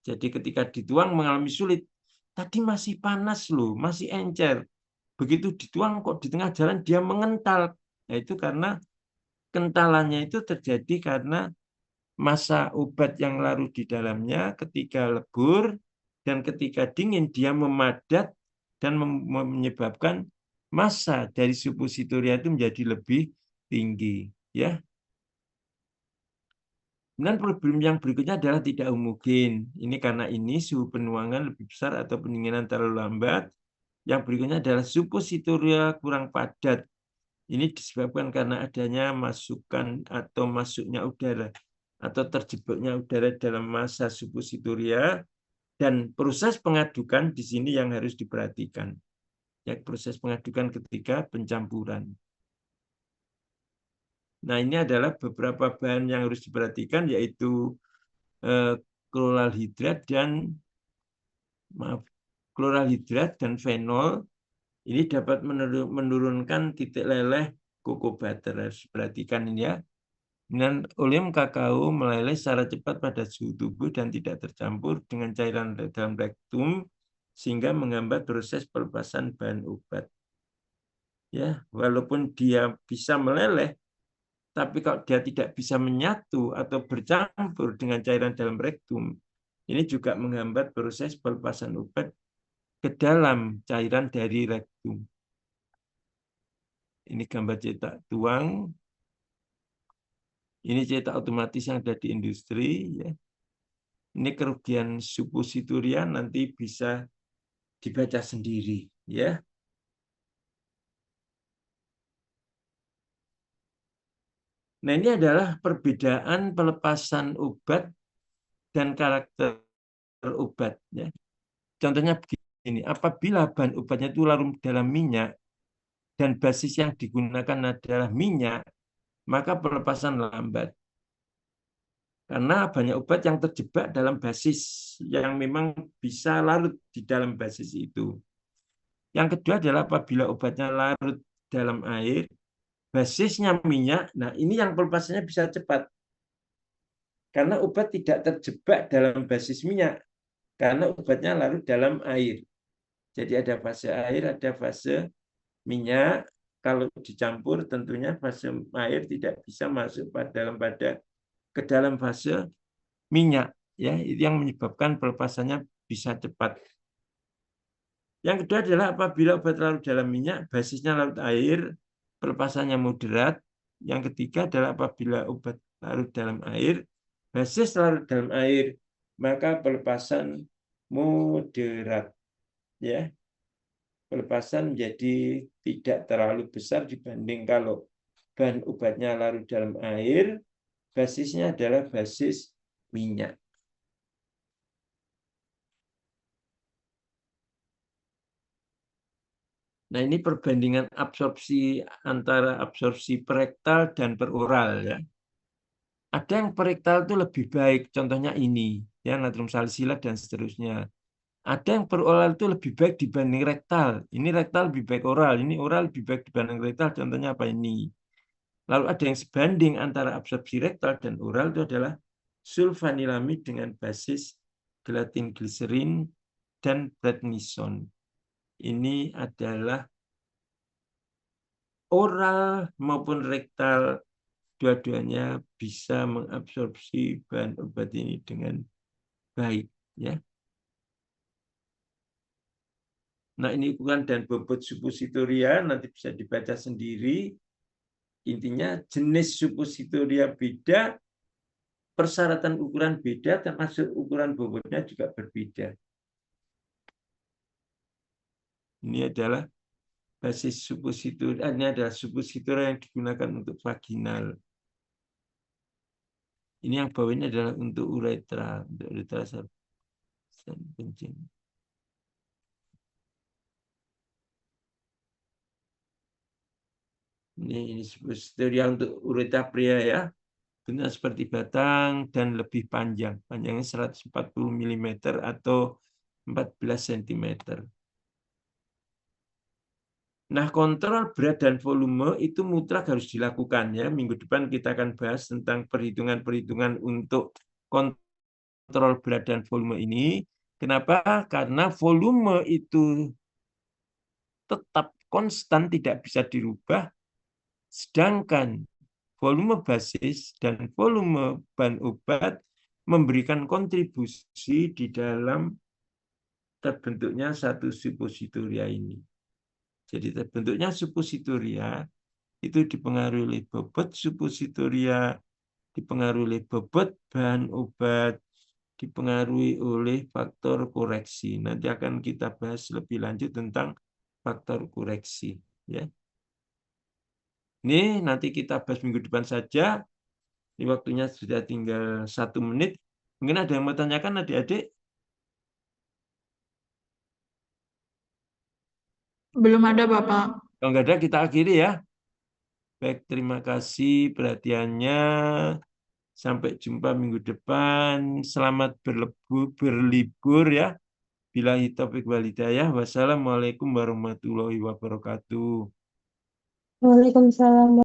Jadi ketika dituang mengalami sulit, tadi masih panas loh, masih encer. Begitu dituang kok di tengah jalan dia mengental. Nah, itu karena kentalannya itu terjadi karena massa obat yang larut di dalamnya ketika lebur dan ketika dingin dia memadat dan menyebabkan massa dari suppositoria itu menjadi lebih tinggi, ya. Dan problem yang berikutnya adalah tidak homogen. Ini karena ini suhu penuangan lebih besar atau pendinginan terlalu lambat. Yang berikutnya adalah suppositoria kurang padat. Ini disebabkan karena adanya masukan atau masuknya udara atau terjebaknya udara dalam massa suppositoria, dan proses pengadukan di sini yang harus diperhatikan. Ya, proses pengadukan ketika pencampuran. Nah, ini adalah beberapa bahan yang harus diperhatikan, yaitu kloralhidrat dan fenol. Ini dapat menurunkan titik leleh cocoa butter. Harus perhatikan ini, ya. Dan oleum kakao meleleh secara cepat pada suhu tubuh dan tidak tercampur dengan cairan dalam rektum sehingga menghambat proses pelepasan bahan obat. Ya, walaupun dia bisa meleleh, tapi kalau dia tidak bisa menyatu atau bercampur dengan cairan dalam rektum, ini juga menghambat proses pelepasan obat ke dalam cairan dari rektum. Ini gambar cetak tuang. Ini cetak otomatis yang ada di industri. Ya. Ini kerugian suppositoria nanti bisa dibaca sendiri. Ya. Nah, ini adalah perbedaan pelepasan obat dan karakter obat. Ya. Contohnya begini, apabila bahan obatnya itu larut dalam minyak dan basis yang digunakan adalah minyak, maka pelepasan lambat. Karena banyak obat yang terjebak dalam basis yang memang bisa larut di dalam basis itu. Yang kedua adalah apabila obatnya larut dalam air, basisnya minyak, nah ini yang pelepasannya bisa cepat. Karena obat tidak terjebak dalam basis minyak, karena obatnya larut dalam air. Jadi ada fase air, ada fase minyak. Kalau dicampur tentunya fase air tidak bisa masuk ke dalam fase minyak, ya, itu yang menyebabkan pelepasannya bisa cepat. Yang kedua adalah apabila obat larut dalam minyak, basisnya larut air, pelepasannya moderat. Yang ketiga adalah apabila obat larut dalam air, basis larut dalam air, maka pelepasan moderat. Ya, pelepasan menjadi tidak terlalu besar dibanding kalau bahan obatnya larut dalam air, basisnya adalah basis minyak. Nah, ini perbandingan absorpsi antara absorpsi perektal dan peroral, ya. Ada yang perektal itu lebih baik, contohnya ini, ya, natrium salisilat dan seterusnya. Ada yang peroral itu lebih baik dibanding rektal. Ini rektal lebih baik oral, ini oral lebih baik dibanding rektal, contohnya apa ini. Lalu ada yang sebanding antara absorpsi rektal dan oral, itu adalah sulfanilamid dengan basis gelatin gliserin dan prednison. Ini adalah oral maupun rektal, dua-duanya bisa mengabsorpsi bahan obat ini dengan baik, ya. Nah, ini ukuran dan bobot suppositoria nanti bisa dibaca sendiri. Intinya jenis suppositoria beda, persyaratan ukuran beda, termasuk ukuran bobotnya juga berbeda. Ini adalah basis suppositoria, ini adalah suppositoria yang digunakan untuk vaginal. Ini yang bawah ini adalah untuk uretra, kencing. Ini suppositoria untuk uretra pria ya. Bentuknya seperti batang dan lebih panjang. Panjangnya 140 mm atau 14 cm. Nah, kontrol berat dan volume itu mutlak harus dilakukan ya. Minggu depan kita akan bahas tentang perhitungan-perhitungan untuk kontrol berat dan volume ini. Kenapa? Karena volume itu tetap konstan, tidak bisa dirubah. Sedangkan volume basis dan volume bahan obat memberikan kontribusi di dalam terbentuknya satu suppositoria ini. Jadi terbentuknya suppositoria itu dipengaruhi oleh bobot suppositoria, dipengaruhi oleh bobot bahan obat, dipengaruhi oleh faktor koreksi. Nanti akan kita bahas lebih lanjut tentang faktor koreksi. Ya. Ini nanti kita bahas minggu depan saja. Ini waktunya sudah tinggal 1 menit. Mungkin ada yang mau tanyakan adik-adik? Belum ada, Bapak. Kalau nggak ada, kita akhiri ya. Baik, terima kasih perhatiannya. Sampai jumpa minggu depan. Selamat berlibur ya. Billahi taufiq wal hidayah. Wassalamualaikum warahmatullahi wabarakatuh. Waalaikumsalam.